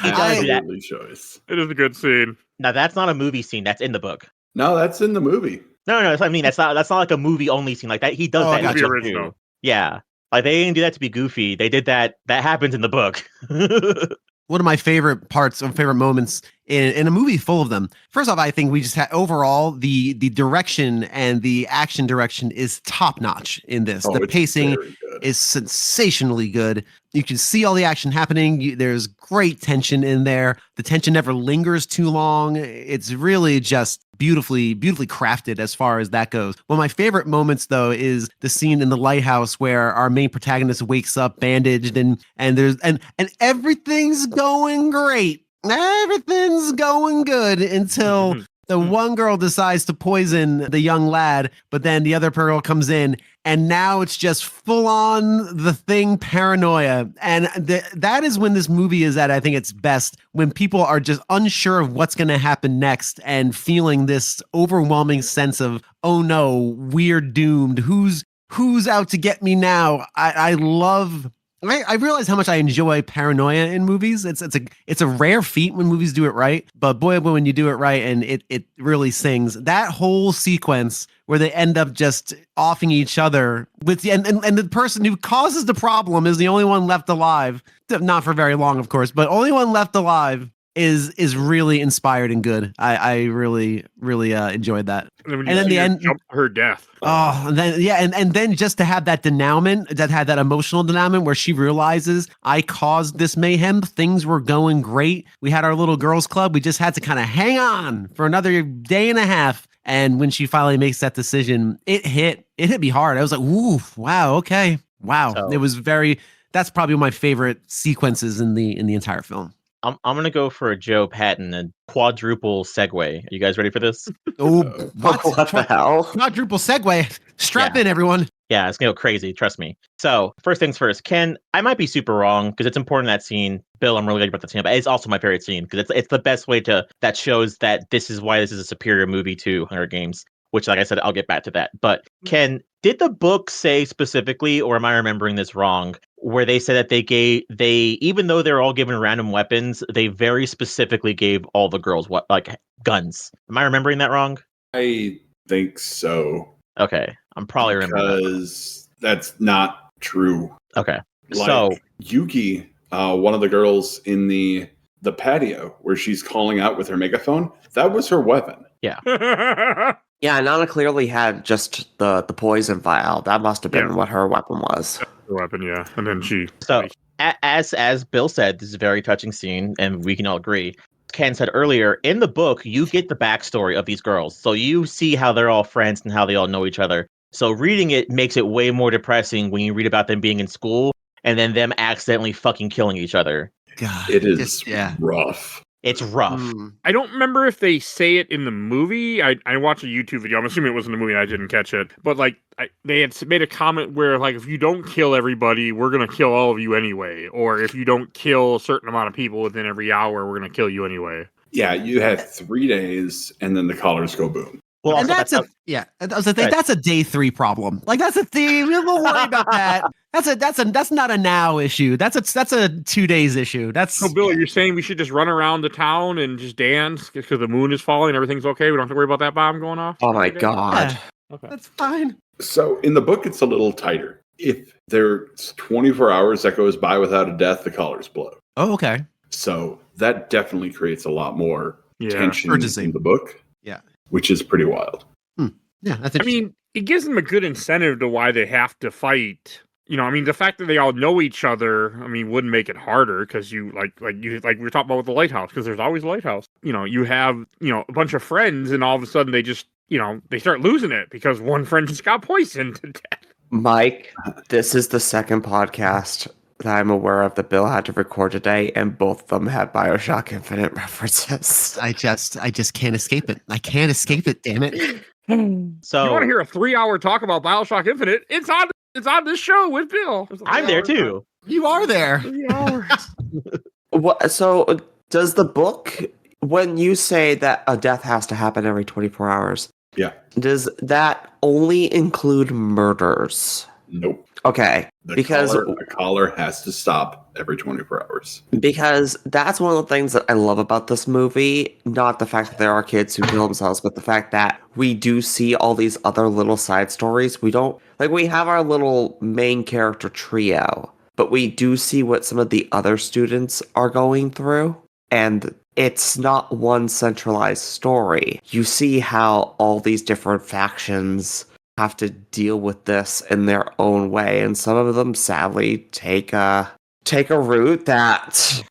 C: Absolutely choice.
B: It is a good scene.
D: Now that's not a movie scene. That's in the book.
C: No, that's in the movie.
D: No. I mean, that's not like a movie only scene like that. He does that in
B: gotcha.
D: the book
B: Original.
D: too. Yeah, like they didn't do that to be goofy. They did that. That happens in the book.
F: One of my favorite parts or favorite moments in a movie full of them. First off, I think we just had overall the direction and the action direction is top notch in this. The
C: it's
F: pacing
C: very good.
F: is sensationally good. You can see all the action happening. There's great tension in there. The tension never lingers too long. It's really just beautifully crafted as far as that goes. One of my favorite moments though is the scene in the lighthouse where our main protagonist wakes up bandaged and everything's going great. Everything's going good until the one girl decides to poison the young lad, but then the other girl comes in, and now it's just full on The Thing paranoia. And that is when this movie is at, I think, its best, when people are just unsure of what's going to happen next and feeling this overwhelming sense of, oh no, we're doomed. Who's out to get me now? I realize how much I enjoy paranoia in movies. It's a rare feat when movies do it right, but boy, when you do it right and it really sings. That whole sequence where they end up just offing each other with and the person who causes the problem is the only one left alive. Not for very long, of course, but only one left alive is really inspired and good. I really enjoyed that.
B: And
F: then the end,
B: jump to her death.
F: Oh, and then and then just to have that denouement, that emotional denouement where she realizes I caused this mayhem. Things were going great. We had our little girls club. We just had to kind of hang on for another day and a half. And when she finally makes that decision, it hit me hard. I was like, ooh, wow, okay, wow.
D: So,
F: it was that's probably one of my favorite sequences in the entire film.
D: I'm gonna go for a Joe Patton, a quadruple segue. Are you guys ready for this?
F: Oh, what
E: the hell?
F: Quadruple segue. Strap in, everyone.
D: Yeah, it's gonna go crazy. Trust me. So first things first, Ken, I might be super wrong because it's important that scene. Bill, I'm really glad about the scene, but it's also my favorite scene because it's the best way that shows that this is why this is a superior movie to Hunger Games. Which, like I said, I'll get back to that. But Ken, did the book say specifically, or am I remembering this wrong, where they said that they even though they're all given random weapons, they very specifically gave all the girls guns? Am I remembering that wrong?
C: I think so.
D: Okay, I'm probably remembering
C: because that's not true.
D: Okay,
C: Like,
D: so
C: Yuki, one of the girls in the patio where she's calling out with her megaphone, that was her weapon.
D: Yeah.
E: Yeah, Nana clearly had just the poison vial. That must have been what her weapon was.
B: Her weapon, yeah. And then she...
D: So, as Bill said, this is a very touching scene, and we can all agree. Ken said earlier, in the book, you get the backstory of these girls. So you see how they're all friends and how they all know each other. So reading it makes it way more depressing when you read about them being in school and then them accidentally fucking killing each other.
F: God,
C: It is rough.
D: It's rough.
B: I don't remember if they say it in the movie. I watched a YouTube video. I'm assuming it was in the movie and I didn't catch it. But like they had made a comment where like if you don't kill everybody, we're gonna kill all of you anyway. Or if you don't kill a certain amount of people within every hour, we're gonna kill you anyway.
C: Yeah, you have 3 days and then the collars go boom.
D: Well,
F: And that's that's a day 3 problem. Like that's a thing. We don't worry about that. That's not a now issue. That's a 2 days issue. That's
B: So, Bill, you're saying we should just run around the town and just dance because the moon is falling and everything's okay? We don't have to worry about that bomb going off?
E: Oh my god.
F: Yeah,
B: Okay.
F: that's fine.
C: So in the book, it's a little tighter. If there's 24 hours that goes by without a death, the collars blow.
F: Oh, okay.
C: So that definitely creates a lot more tension
F: Urgency.
C: in the book.
F: Yeah.
C: Which is pretty wild.
F: Yeah, that's
B: I mean, it gives them a good incentive to why they have to fight. You know, I mean, the fact that they all know each other, I mean, wouldn't make it harder because you like we were talking about with the lighthouse, because there's always a lighthouse. You know, you have, a bunch of friends and all of a sudden they just, they start losing it because one friend just got poisoned to death.
E: Mike, this is the second podcast that I'm aware of that Bill had to record today, and both of them had BioShock Infinite references.
F: I just can't escape it. I can't escape it, damn it.
D: So
B: you want to hear a 3-hour talk about BioShock Infinite? It's on this show with Bill.
D: I'm there too.
F: You are there.
B: 3 hours.
E: What? So does the book, when you say that a death has to happen every 24 hours,
C: Yeah.
E: does that only include murders?
C: Nope.
E: Okay,
C: The collar has to stop every 24 hours.
E: because that's one of the things that I love about this movie. Not the fact that there are kids who kill themselves, but the fact that we do see all these other little side stories. We don't, like, we have our little main character trio, but we do see what some of the other students are going through. And it's not one centralized story. You see how all these different factions have to deal with this in their own way, and some of them sadly take a route that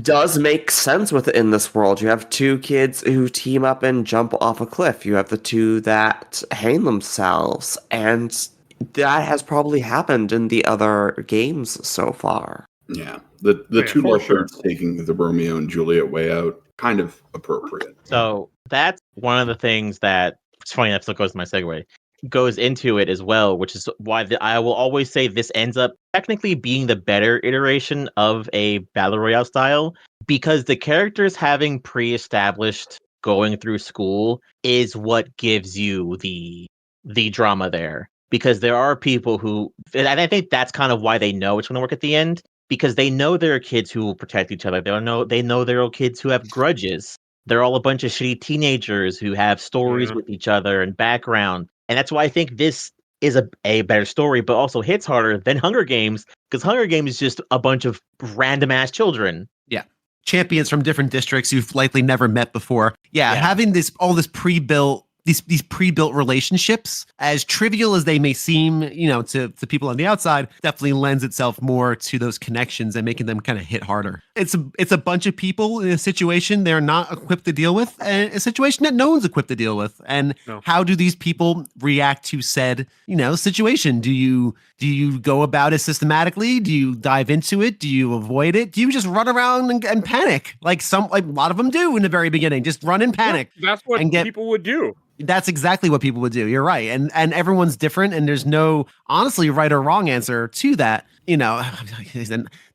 E: does make sense within this world. You have 2 kids who team up and jump off a cliff. You have the 2 that hang themselves, and that has probably happened in the other games so far.
C: Yeah. The
B: Yeah,
C: 2
B: for sure.
C: lovebirds taking the Romeo and Juliet way out, kind of appropriate.
D: So that's one of the things that, it's funny enough, still goes to my segue, goes into it as well, which is why I will always say this ends up technically being the better iteration of a Battle Royale style, because the characters having pre-established going through school is what gives you the drama there. Because there are people who, and I think that's kind of why they know it's going to work at the end, because they know there are kids who will protect each other. They know there are kids who have grudges. They're all a bunch of shitty teenagers who have stories with each other and background. And that's why I think this is a better story, but also hits harder than Hunger Games, because Hunger Games is just a bunch of random ass children.
F: Yeah. Champions from different districts you've likely never met before. Yeah. Having all this pre-built, these pre-built relationships, as trivial as they may seem, to people on the outside, definitely lends itself more to those connections and making them kind of hit harder. It's a bunch of people in a situation they're not equipped to deal with, and a situation that no one's equipped to deal with. And how do these people react to said, situation? Do you go about it systematically? Do you dive into it? Do you avoid it? Do you just run around and panic like a lot of them do in the very beginning? Just run and panic.
B: Yeah, that's what people would do.
F: That's exactly what people would do. You're right. And everyone's different, and there's no honestly right or wrong answer to that. There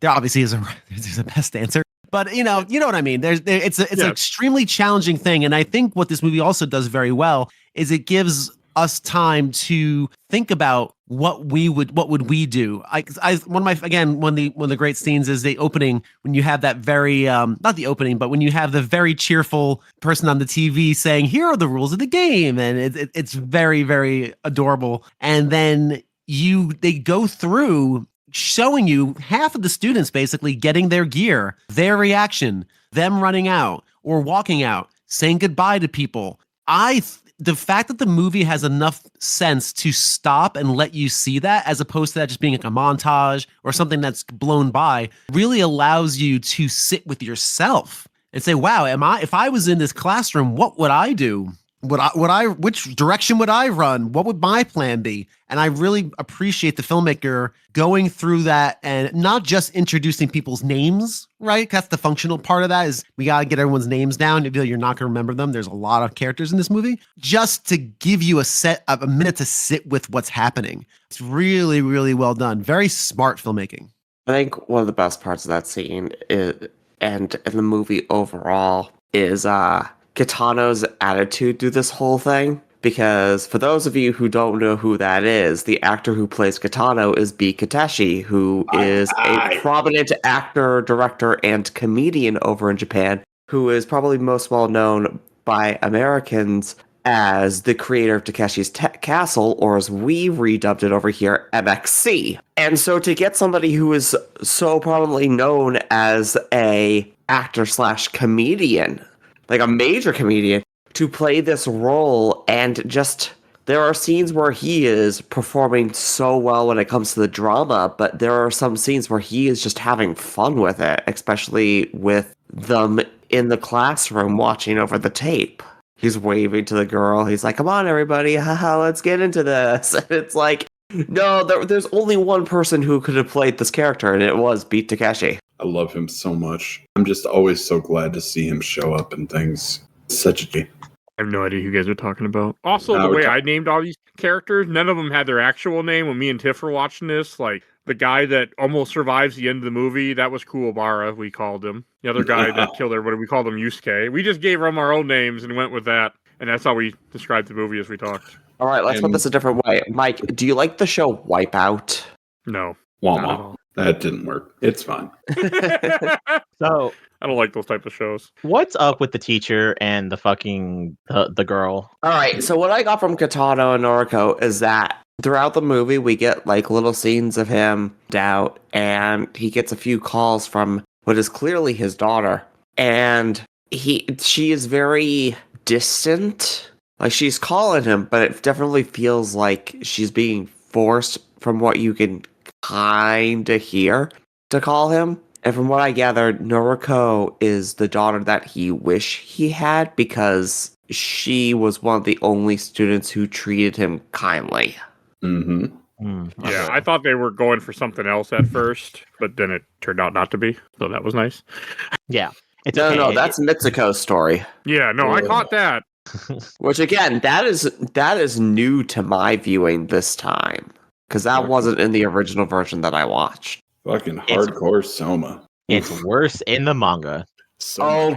F: obviously is there's a best answer. But you know what I mean? It's an extremely challenging thing. And I think what this movie also does very well is it gives us time to think about what would we do. One of the great scenes is the opening, when you have that very not the opening, but when you have the very cheerful person on the TV saying, "Here are the rules of the game," and it's very, very adorable. And then they go through showing you half of the students basically getting their gear, their reaction, them running out or walking out, saying goodbye to people. The fact that the movie has enough sense to stop and let you see that, as opposed to that just being like a montage or something that's blown by, really allows you to sit with yourself and say, wow, if I was in this classroom, what would I do? which direction would I run? What would my plan be? And I really appreciate the filmmaker going through that and not just introducing people's names, right? That's the functional part of that is we got to get everyone's names down. You're not going to remember them. There's a lot of characters in this movie just to give you a minute to sit with what's happening. It's really, really well done. Very smart filmmaking.
E: I think one of the best parts of that scene is, and in the movie overall is Kitano's attitude through this whole thing. Because for those of you who don't know who that is, the actor who plays Kitano is B. Kateshi, who is a prominent actor, director, and comedian over in Japan, who is probably most well known by Americans as the creator of Takeshi's Castle, or as we redubbed it over here, MXC. And so to get somebody who is so prominently known as a actor/comedian, like a major comedian, to play this role, and just there are scenes where he is performing so well when it comes to the drama, but there are some scenes where he is just having fun with it, especially with them in the classroom watching over the tape. He's waving to the girl. He's like, "Come on, everybody, haha, let's get into this." And it's like, no, there's only one person who could have played this character, and it was Beat Takeshi.
C: I love him so much. I'm just always so glad to see him show up in things. Such a...
B: I have no idea who you guys are talking about. Also, the way I named all these characters, none of them had their actual name. When me and Tiff were watching this, like, the guy that almost survives the end of the movie, that was Kuwabara, we called him. The other guy that killed everybody, we called him Yusuke. We just gave them our own names and went with that. And that's how we described the movie as we talked.
E: All right, let's put this a different way. Mike, do you like the show Wipeout?
B: No.
C: Womma. That didn't work. It's fine.
D: So
B: I don't like those type of shows.
D: what's up with the teacher and the fucking the girl?
E: All right, so what I got from Kitano and Noriko is that throughout the movie, we get like little scenes of him out, and he gets a few calls from what is clearly his daughter, and she is very distant. Like, she's calling him, but it definitely feels like she's being forced from what you can kind of hear to call him. And from what I gathered, Noriko is the daughter that he wish he had because she was one of the only students who treated him kindly.
C: Mm-hmm.
B: Yeah, I thought they were going for something else at first, but then it turned out not to be. So that was nice.
D: Yeah. It's
E: No,
D: okay.
E: no, that's Mitsuko's story.
B: Yeah, no, I caught that.
E: Which again, that is new to my viewing this time. Because that wasn't in the original version that I watched.
C: Fucking hardcore Soma.
D: It's worse in the manga.
E: Oh,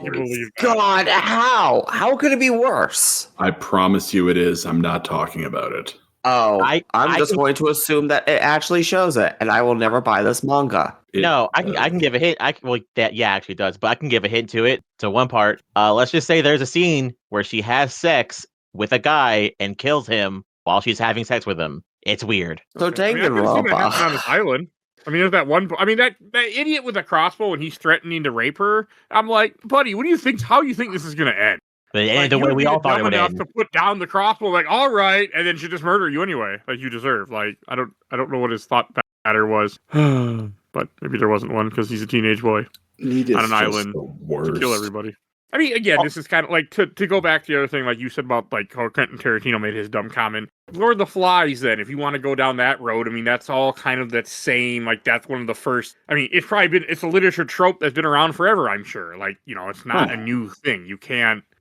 E: God, how? How could it be worse?
C: I promise you it is. I'm not talking about it.
E: Oh, I'm just going to assume that it actually shows it, and I will never buy this manga.
D: I can give a hint. Actually does, but I can give a hint to it. To one part. Let's just say there's a scene where she has sex with a guy and kills him while she's having sex with him. It's weird.
E: So Danganronpa
B: on this island. I mean, there's that one. I mean, that idiot with a crossbow when he's threatening to rape her. I'm like, buddy, what do you think? How do you think this is gonna end?
D: Like, the way we all thought it would end.
B: To put down the crossbow, like, all right, and then she'll just murder you anyway, like you deserve. Like, I don't know what his thought pattern was, but maybe there wasn't one because he's a teenage boy on an island to kill everybody. I mean, again, this is kind of like to go back to the other thing, like you said about like how Quentin Tarantino made his dumb comment. Lord of the Flies, then, if you want to go down that road, I mean, that's all kind of that same, like, that's one of the first. I mean, it's a literature trope that's been around forever, I'm sure. Like, it's not a new thing.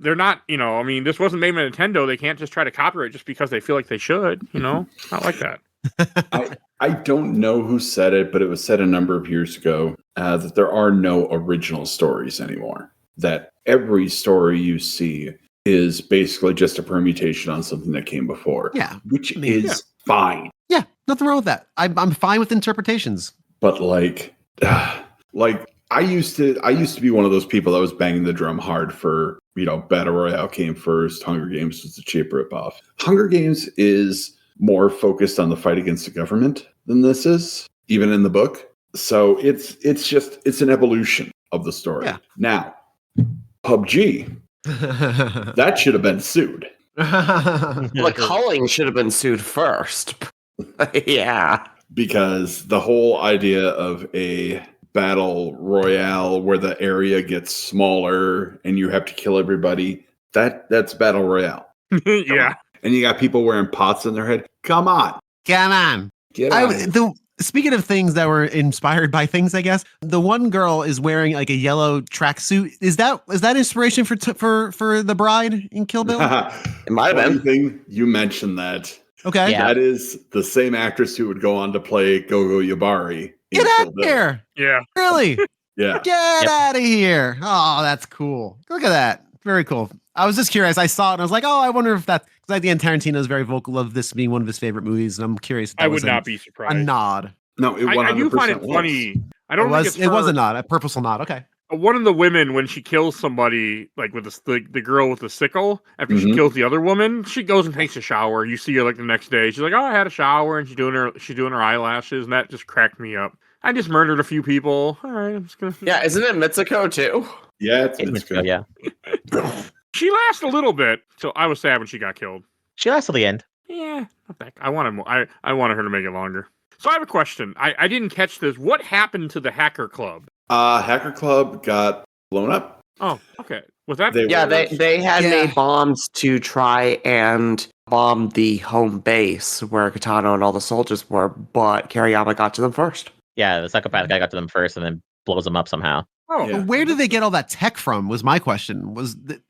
B: They're not, I mean, this wasn't made by Nintendo. They can't just try to copyright just because they feel like they should, not like that.
C: I don't know who said it, but it was said a number of years ago that there are no original stories anymore. That every story you see is basically just a permutation on something that came before.
F: Yeah.
C: Which is fine.
F: Yeah, nothing wrong with that. I'm fine with interpretations.
C: But like I used to be one of those people that was banging the drum hard for, Battle Royale came first, Hunger Games was the cheap ripoff. Hunger Games is more focused on the fight against the government than this is, even in the book. So it's an evolution of the story. Yeah. Now, PUBG, that should have been sued.
E: Like, Culling should have been sued first. Yeah.
C: Because the whole idea of a battle royale where the area gets smaller and you have to kill everybody, that's battle royale.
B: Yeah.
C: And you got people wearing pots in their head. Come on.
F: Come on.
C: Get out of here.
F: Speaking of things that were inspired by things, I guess the one girl is wearing like a yellow tracksuit. Is that inspiration for the bride in Kill Bill?
E: It might have been.
C: Thing, you mentioned that.
F: Okay.
D: Yeah.
C: That is the same actress who would go on to play Gogo Yubari. in
F: Get out
C: Kill
F: of
C: Bill.
F: here.
B: Yeah.
F: Really?
C: Yeah.
F: Get out of here. Oh, that's cool. Look at that. Very cool. I was just curious. I saw it and I was like, oh, I wonder if that, because again, Tarantino is very vocal of this being one of his favorite movies. And I'm curious. If that
B: I
F: was
B: would not be surprised.
F: a nod.
C: No, it 100%
B: I do find it
C: was.
B: funny. I don't think it's
F: It was
B: her.
F: a nod, a purposeful nod. Okay.
B: One of the women, when she kills somebody, like with the girl with the sickle, after she kills the other woman, she goes and takes a shower. You see her like the next day. She's like, "Oh, I had a shower," and she's doing her eyelashes, and that just cracked me up. I just murdered a few people. All right, I'm just gonna.
E: Yeah, isn't it Mitsuko too?
C: Yeah, it's
D: Mitsuko,
C: good.
D: yeah.
B: She lasts a little bit, so I was sad when she got killed.
D: She lasts till the end.
B: Yeah, not that. I wanted more. I wanted her to make it longer. So I have a question. I didn't catch this. What happened to the hacker club?
C: Hacker Club got blown up.
B: Oh, okay. Was that?
C: They
E: They had
F: Yeah.
E: made bombs to try and bomb the home base where Katano and all the soldiers were, but Kiriyama got to them first.
D: Yeah, the psychopath guy got to them first and then blows them up somehow.
B: Oh,
C: Yeah.
F: Where did they get all that tech from? Was my question.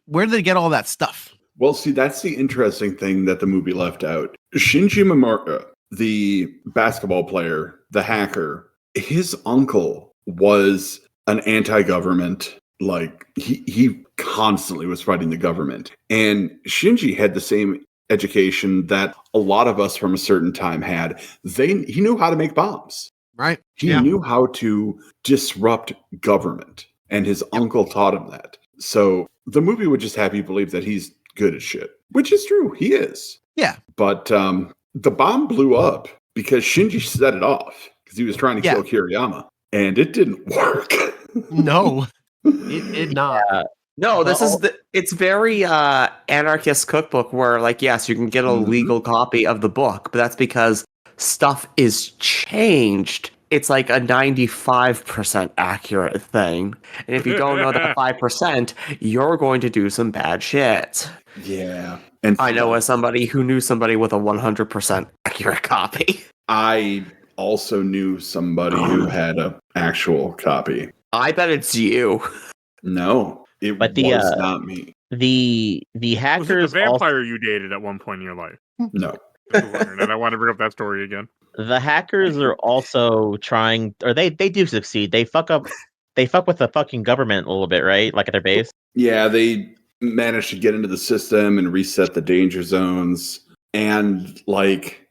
F: Where did they get all that stuff?
C: Well, see, that's the interesting thing that the movie left out. Shinji Mamura, the basketball player, the hacker, his uncle was an anti-government. Like, he constantly was fighting the government. And Shinji had the same education that a lot of us from a certain time had. He knew how to make bombs.
F: Right.
C: He knew how to disrupt government, and his uncle taught him that. So the movie would just have you believe that he's good at shit, which is true. He is.
F: Yeah.
C: But the bomb blew up because Shinji set it off because he was trying to kill Kiriyama, and it didn't work.
F: No, it did not.
E: No, it's very anarchist cookbook where, like, yes, you can get a legal copy of the book, but that's because stuff is changed. It's like a 95% accurate thing. And if you don't know that 5%, you're going to do some bad shit.
C: Yeah. And
E: I know as somebody who knew somebody with a 100% accurate copy.
C: I also knew somebody who had an actual copy.
E: I bet it's you.
C: No, it
D: But
C: was not me.
D: The
B: was it the
D: hackers
B: vampire you dated at one point in your life?
C: No.
B: And I want to bring up that story again.
D: the hackers are also trying, or they do succeed. They fuck with the fucking government a little bit, right? Like at their base.
C: Yeah, they managed to get into the system and reset the danger zones. And, like,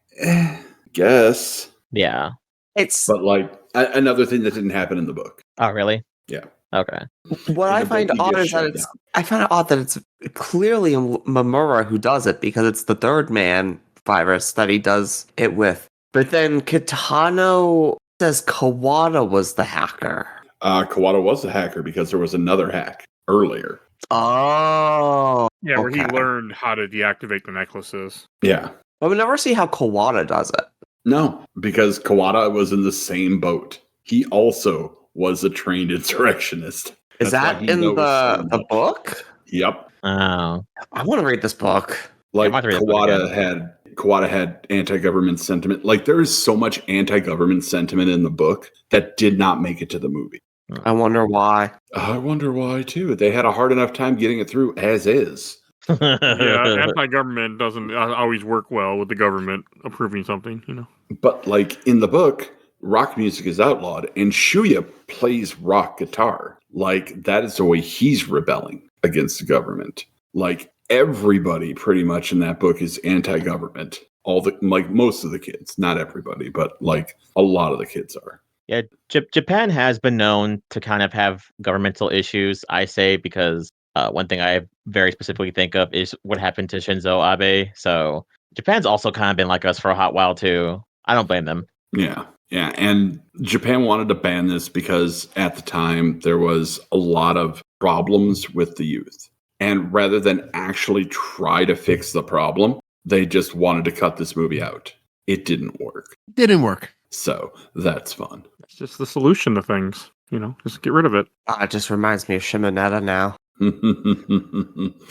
C: guess.
D: Yeah.
C: But, like, another thing that didn't happen in the book.
D: Oh, really?
C: Yeah.
D: Okay.
E: What I find odd is that I find it odd that it's clearly Mamura who does it because it's the third man virus that he does it with. But then Kitano says Kawada was the hacker.
C: Kawada was the hacker because there was another hack earlier.
E: Oh.
B: Yeah, where he
E: okay.
B: learned how to deactivate the necklaces.
C: Yeah.
E: But we never see how Kawada does it.
C: No, because Kawada was in the same boat. He also was a trained insurrectionist.
E: Is
C: That's
E: that
C: why he
E: in
C: knows so
E: the
C: much.
E: book?
C: Yep.
D: Oh.
E: I want to read this book.
C: Like,
D: I might read the book
C: Kawada had anti-government sentiment. Like, there is so much anti-government sentiment in the book that did not make it to the movie.
E: I wonder why.
C: I wonder why too. They had a hard enough time getting it through as is.
B: Yeah, anti-government doesn't always work well with the government approving something, you know.
C: But, like, in the book, rock music is outlawed, and Shuya plays rock guitar. Like, that is the way he's rebelling against the government. Like, everybody pretty much in that book is anti-government. Most of the kids, not everybody, but like a lot of the kids are.
D: Yeah, Japan has been known to kind of have governmental issues, I say, because one thing I very specifically think of is what happened to Shinzo Abe. So Japan's also kind of been like us for a hot while, too. I don't blame them.
C: Yeah. Yeah. And Japan wanted to ban this because at the time there was a lot of problems with the youth. And rather than actually try to fix the problem, they just wanted to cut this movie out. It didn't work.
F: Didn't work.
C: So that's fun.
B: It's just the solution to things, you know. Just get rid of it.
E: It just reminds me of Shimonetta now.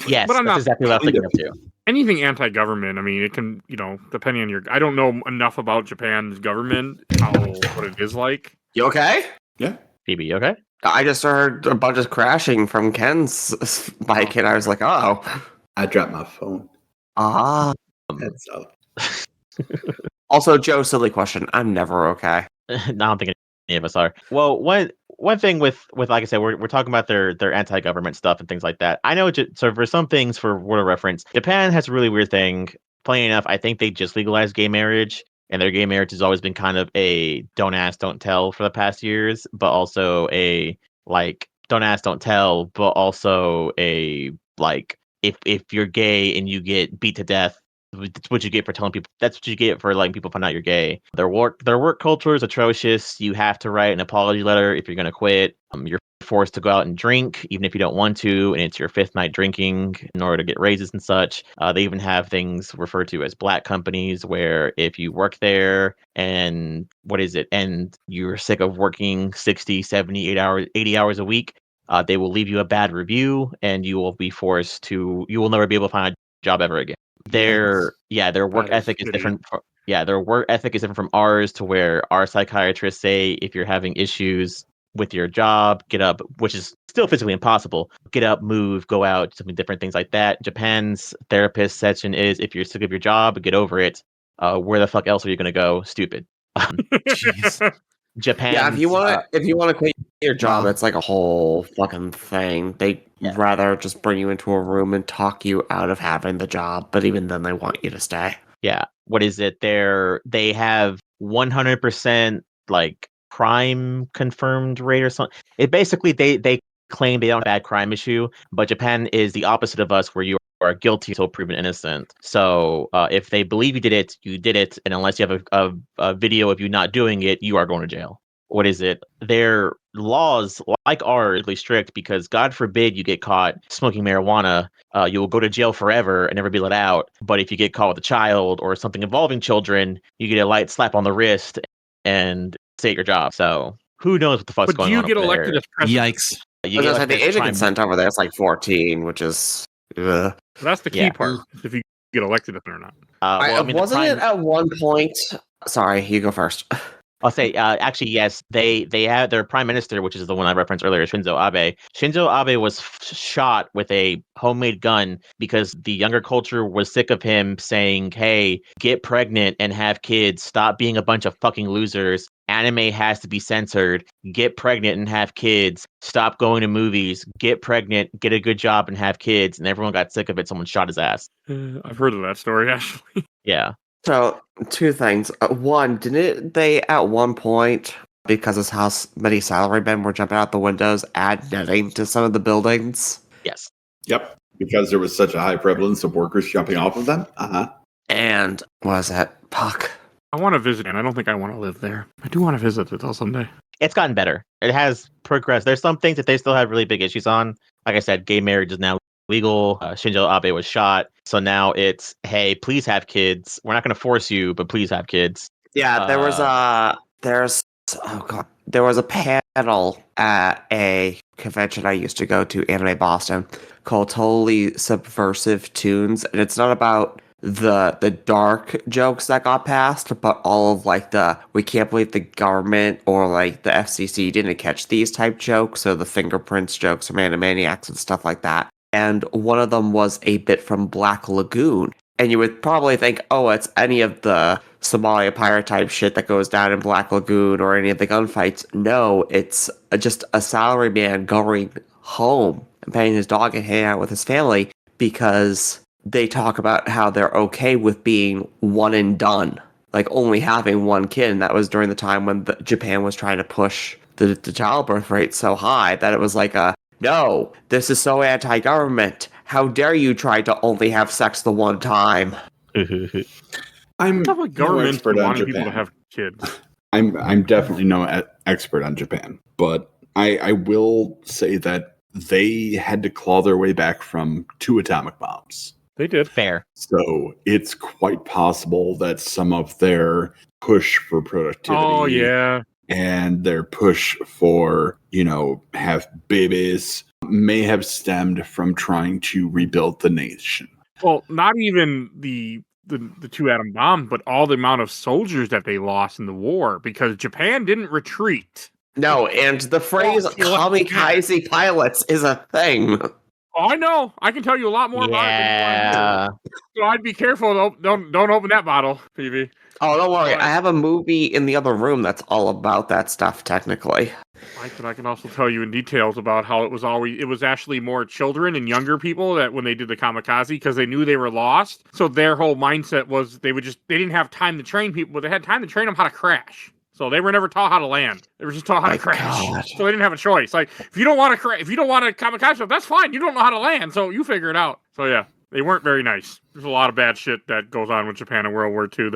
D: Yes,
B: But I'm
D: that's
B: not
D: exactly what I was thinking of, too.
B: anything anti-government. I mean, it can, depending on I don't know enough about Japan's government, what it is like.
E: You okay?
C: Yeah.
D: Phoebe, you okay?
E: I just heard a bunch of crashing from Ken's bike, and I was like, oh.
C: I dropped my phone.
E: Ah.
C: Heads up.
E: Also, Joe, silly question. I'm never okay.
D: I don't think any of us are. Well, one thing with like I said, we're talking about their anti-government stuff and things like that. I know. So for some things, for word of reference, Japan has a really weird thing. Funny enough, I think they just legalized gay marriage, and their gay marriage has always been kind of a don't ask, don't tell for the past years, but also a like don't ask, don't tell, but also a like if you're gay and you get beat to death. That's what you get for telling people. That's what you get for letting people find out you're gay. Their work culture is atrocious. You have to write an apology letter if you're going to quit. You're forced to go out and drink, even if you don't want to, and it's your fifth night drinking in order to get raises and such. They even have things referred to as black companies, where if you work there and and you're sick of working 60, 70, 80 hours a week, they will leave you a bad review, and you will never be able to find a job ever again. Their work ethic is different. Their work ethic is different from ours, to where our psychiatrists say if you're having issues with your job, get up, which is still physically impossible. Get up, move, go out, something different, things like that. Japan's therapist section is if you're sick of your job, get over it. Where the fuck else are you going to go? Stupid.
F: Jeez.
D: Japan.
E: Yeah, if you want to quit your job, it's like a whole fucking thing. They rather just bring you into a room and talk you out of having the job, but even then, they want you to stay.
D: Yeah, what is it? They have 100% like crime confirmed rate or something. It basically they claim they don't have a bad crime issue, but Japan is the opposite of us, where you are guilty until proven innocent. So if they believe you did it, and unless you have a video of you not doing it, you are going to jail. What is it? Their laws, like ours, are really strict, because God forbid you get caught smoking marijuana, you will go to jail forever and never be let out. But if you get caught with a child or something involving children, you get a light slap on the wrist and stay at your job. So who knows what the fuck's going on?
B: But do you get elected as president?
F: Yikes.
E: The age of consent over there is like 14, which is...
B: That's the key part, if you get elected or not.
E: Wasn't it at one point... Sorry, you go first.
D: I'll say, actually, yes, they had their prime minister, which is the one I referenced earlier, Shinzo Abe. Shinzo Abe was shot with a homemade gun because the younger culture was sick of him saying, hey, get pregnant and have kids. Stop being a bunch of fucking losers. Anime has to be censored. Get pregnant and have kids. Stop going to movies. Get pregnant, get a good job, and have kids. And everyone got sick of it. Someone shot his ass.
B: I've heard of that story, actually.
D: Yeah.
E: So, two things. One, didn't they at one point, because of how many salarymen were jumping out the windows, add netting to some of the buildings?
D: Yes.
C: Yep. Because there was such a high prevalence of workers jumping off of them.
E: And what was that? Puck.
B: I want to visit, and I don't think I want to live there. I do want to visit it though someday.
D: It's gotten better. It has progressed. There's some things that they still have really big issues on. Like I said, gay marriage is now legal. Shinzo Abe was shot. So now it's, hey, please have kids. We're not going to force you, but please have kids.
E: Yeah, there was a panel at a convention I used to go to, Anime Boston, called Totally Subversive Tunes, and it's not about the dark jokes that got passed, but all of like the we can't believe the government or like the FCC didn't catch these type jokes, so the fingerprints jokes from Animaniacs and stuff like that. And one of them was a bit from Black Lagoon. And you would probably think, oh, it's any of the Somalia pirate type shit that goes down in Black Lagoon or any of the gunfights. No, it's just a salaryman going home and petting his dog and hanging out with his family, because they talk about how they're okay with being one and done, like only having one kid. And that was during the time when Japan was trying to push the childbirth rate so high that it was like no, this is so anti-government. How dare you try to only have sex the one time?
C: I'm
B: no government
C: expert on
B: wanting
C: Japan.
B: people to have kids.
C: I'm definitely no expert on Japan, but I will say that they had to claw their way back from 2 atomic bombs.
B: They did.
D: Fair.
C: So it's quite possible that some of their push for productivity and their push for, have babies may have stemmed from trying to rebuild the nation.
B: Well, not even the two atom bomb, but all the amount of soldiers that they lost in the war because Japan didn't retreat.
E: No, and the phrase kamikaze pilots is a thing.
B: Oh, I know. I can tell you a lot more about it than you want to hear. So I'd be careful. Don't open that bottle, Phoebe.
E: Oh, don't worry. I have a movie in the other room that's all about that stuff, technically.
B: I can also tell you in details about how it was actually more children and younger people that when they did the kamikaze because they knew they were lost. So their whole mindset was they didn't have time to train people, but they had time to train them how to crash. So they were never taught how to land. They were just taught how to crash. God. So they didn't have a choice. Like if you don't want to kamikaze, that's fine. You don't know how to land, so you figure it out. So yeah. They weren't very nice. There's a lot of bad shit that goes on with Japan in World War II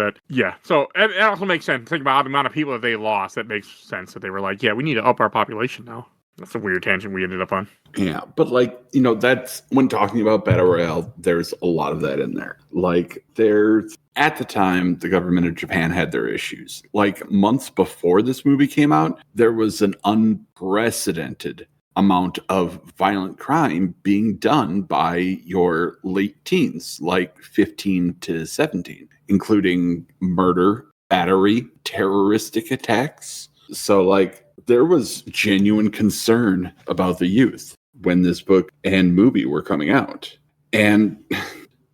B: So it also makes sense. Think about the amount of people that they lost. That makes sense that they were like, yeah, we need to up our population now. That's a weird tangent we ended up on.
C: Yeah, but that's when talking about Battle Royale, there's a lot of that in there. At the time, the government of Japan had their issues. Like months before this movie came out, there was an unprecedented amount of violent crime being done by your late teens, like 15 to 17, including murder, battery, terroristic attacks. So there was genuine concern about the youth when this book and movie were coming out. And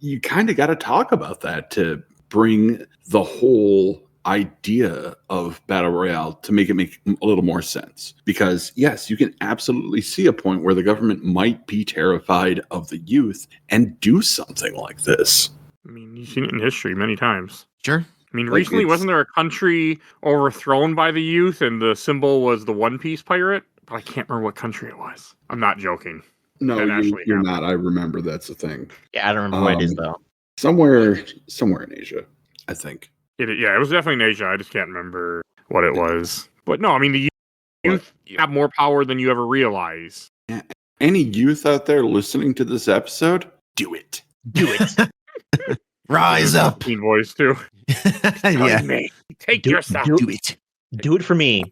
C: you kind of got to talk about that to bring the whole idea of Battle Royale to make it make a little more sense. Because yes, you can absolutely see a point where the government might be terrified of the youth and do something like this.
B: I mean, you've seen it in history many times.
F: Sure.
B: I mean, recently, wasn't there a country overthrown by the youth and the symbol was the One Piece pirate? But I can't remember what country it was. I'm not joking.
C: No, you're not. I remember that's a thing.
D: Yeah, I don't remember what it is, though.
C: Somewhere in Asia, I think.
B: It was definitely in Asia. I just can't remember what it was. But no, I mean, the youth have more power than you ever realize.
C: Yeah. Any youth out there listening to this episode, do it.
D: Do it.
F: Rise up.
B: Teen voice, too.
F: Yeah.
B: Me. Take yourself.
F: Do it.
D: Do it for me.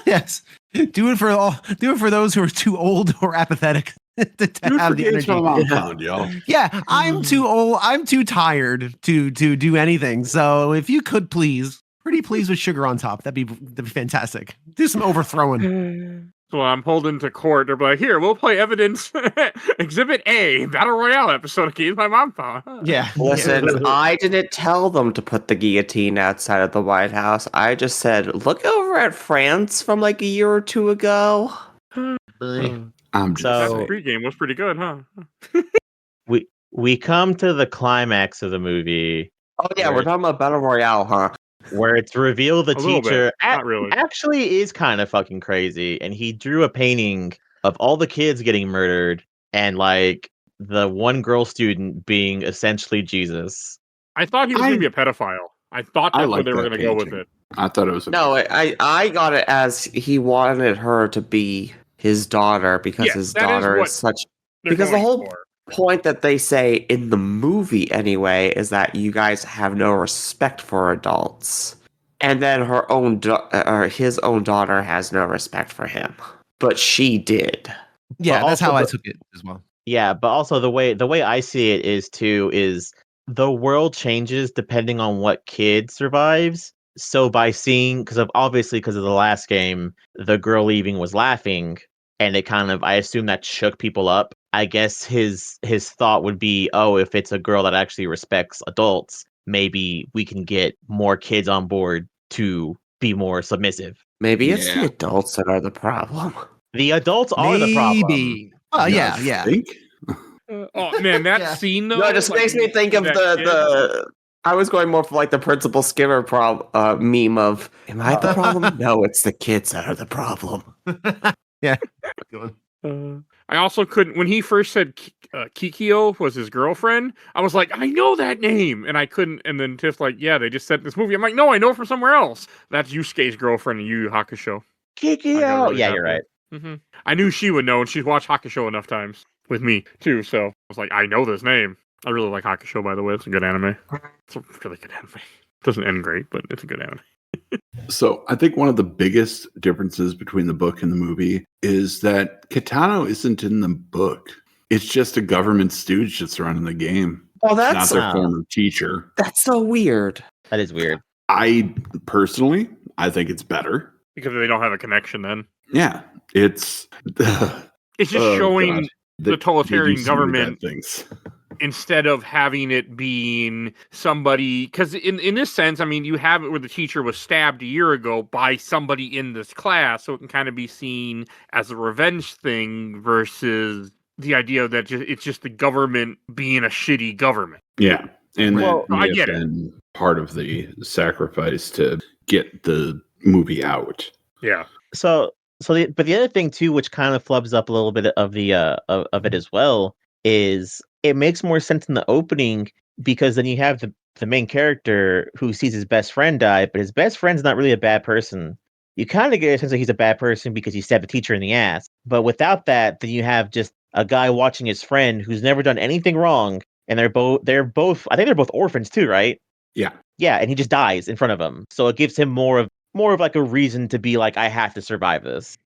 F: Yes. Do it for those who are too old or apathetic to have the energy.
C: Y'all.
F: Yeah, I'm too old. I'm too tired to do anything. So if you could please, pretty please with sugar on top, that'd be fantastic. Do some overthrowing.
B: So I'm pulled into court. They're like, here, we'll play evidence. Exhibit A, Battle Royale episode of Keys My Mom found.
F: Yeah.
E: Listen, I didn't tell them to put the guillotine outside of the White House. I just said, look over at France from a year or two ago.
B: That pregame was pretty good, huh?
D: we come to the climax of the movie.
E: Oh yeah, we're talking about Battle Royale, huh?
D: Where it's revealed the teacher
B: really.
D: actually is kind of fucking crazy, and he drew a painting of all the kids getting murdered, and the one girl student being essentially Jesus.
B: I thought he was going to be a pedophile. I thought that's where they were going to go with it.
C: I thought it was.
E: I got it as he wanted her to be his daughter because his daughter is such. Because the whole point that they say in the movie anyway is that you guys have no respect for adults, and then his own daughter has no respect for him, but she did.
F: Yeah, that's how I took it as well.
D: Yeah, but also the way I see it is the world changes depending on what kid survives. So by seeing, because of the last game, the girl leaving was laughing, and it kind of, I assume that shook people up. I guess his thought would be, oh, if it's a girl that actually respects adults, maybe we can get more kids on board to be more submissive.
E: Maybe it's the adults that are the problem.
D: The adults are the problem.
F: Oh, yeah.
B: Oh man, that scene though.
E: No, it just makes me think of the. I was going more for the Principal Skimmer meme of, am I the problem? No, it's the kids that are the problem.
F: Yeah.
B: I also couldn't, when he first said Kikyo was his girlfriend, I was like, I know that name. And I couldn't, and then Tiff's like, yeah, they just said this movie. I'm like, no, I know it from somewhere else. That's Yusuke's girlfriend in Yu Yu Hakusho.
D: Kikyo! Yeah, you're right.
B: Mm-hmm. I knew she would know, and she's watched Hakusho enough times with me, too. So I was like, I know this name. I really like Hakusho, by the way. It's a good anime. It's a really good anime. It doesn't end great, but it's a good anime.
C: So I think one of the biggest differences between the book and the movie is that Kitano isn't in the book. It's just a government stooge that's running the game.
E: Oh,
C: not
E: that's
C: their former teacher.
E: that's so weird.
D: That is weird.
C: I personally, I think it's better.
B: Because they don't have a connection then.
C: Yeah, it's
B: It's just showing
C: God.
B: the totalitarian
C: They do so many
B: government
C: bad things.
B: instead of having it being somebody, because in this sense, I mean, you have it where the teacher was stabbed a year ago by somebody in this class, so it can kind of be seen as a revenge thing versus the idea that it's just the government being a shitty government.
C: Yeah, and
D: Well,
C: that
B: I
C: may
B: get
C: have
B: it.
C: been part of the sacrifice to get the movie out.
B: Yeah.
D: But the other thing too, which kind of flubs up a little bit of the of it as well, is it makes more sense in the opening because then you have the main character who sees his best friend die, but his best friend's not really a bad person. You kind of get a sense that he's a bad person because he stabbed the teacher in the ass. But without that, then you have just a guy watching his friend who's never done anything wrong, and they're both I think they're both orphans too, right?
C: Yeah,
D: Yeah, and he just dies in front of him. So it gives him more of like a reason to be like, I have to survive this.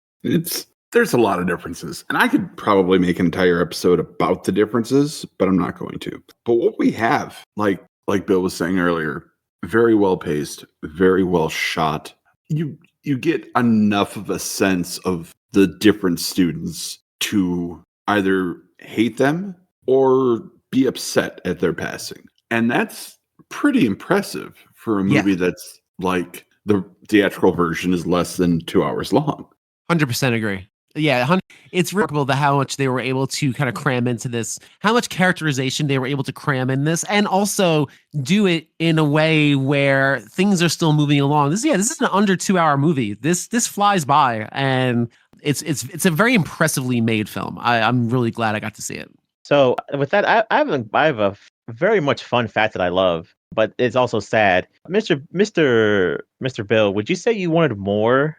C: there's a lot of differences, and I could probably make an entire episode about the differences, but I'm not going to. But what we have, like Bill was saying earlier, very well paced, very well shot. You get enough of a sense of the different students to either hate them or be upset at their passing, and that's pretty impressive for a movie that's like the theatrical version is less than 2 hours long.
F: 100% agree. Yeah, it's remarkable how much they were able to kind of cram into this, how much characterization they were able to cram in this, and also do it in a way where things are still moving along. This is an under 2 hour movie. This flies by, and it's a very impressively made film. I'm really glad I got to see it.
D: So with that, I have a very much fun fact that I love, but it's also sad. Mr. Bill, would you say you wanted more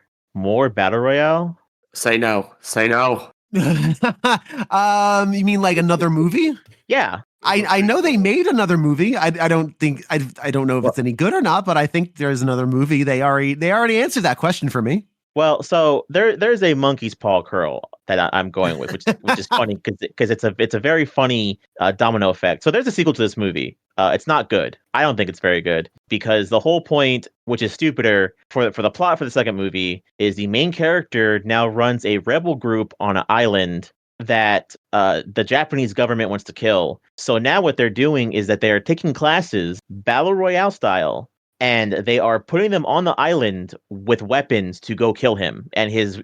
D: Battle Royale?
E: Say no. Say no.
F: You mean like another movie?
D: Yeah.
F: I know they made another movie. I don't think I don't know if it's any good or not, but I think there's another movie. They already answered that question for me.
D: Well, so there's a monkey's paw curl that I'm going with, which is funny because it's a very funny domino effect. So there's a sequel to this movie. It's not good. I don't think it's very good because the whole point, which is stupider for the plot for the second movie, is the main character now runs a rebel group on an island that the Japanese government wants to kill. So now what they're doing is that they are taking classes battle royale style, and they are putting them on the island with weapons to go kill him and his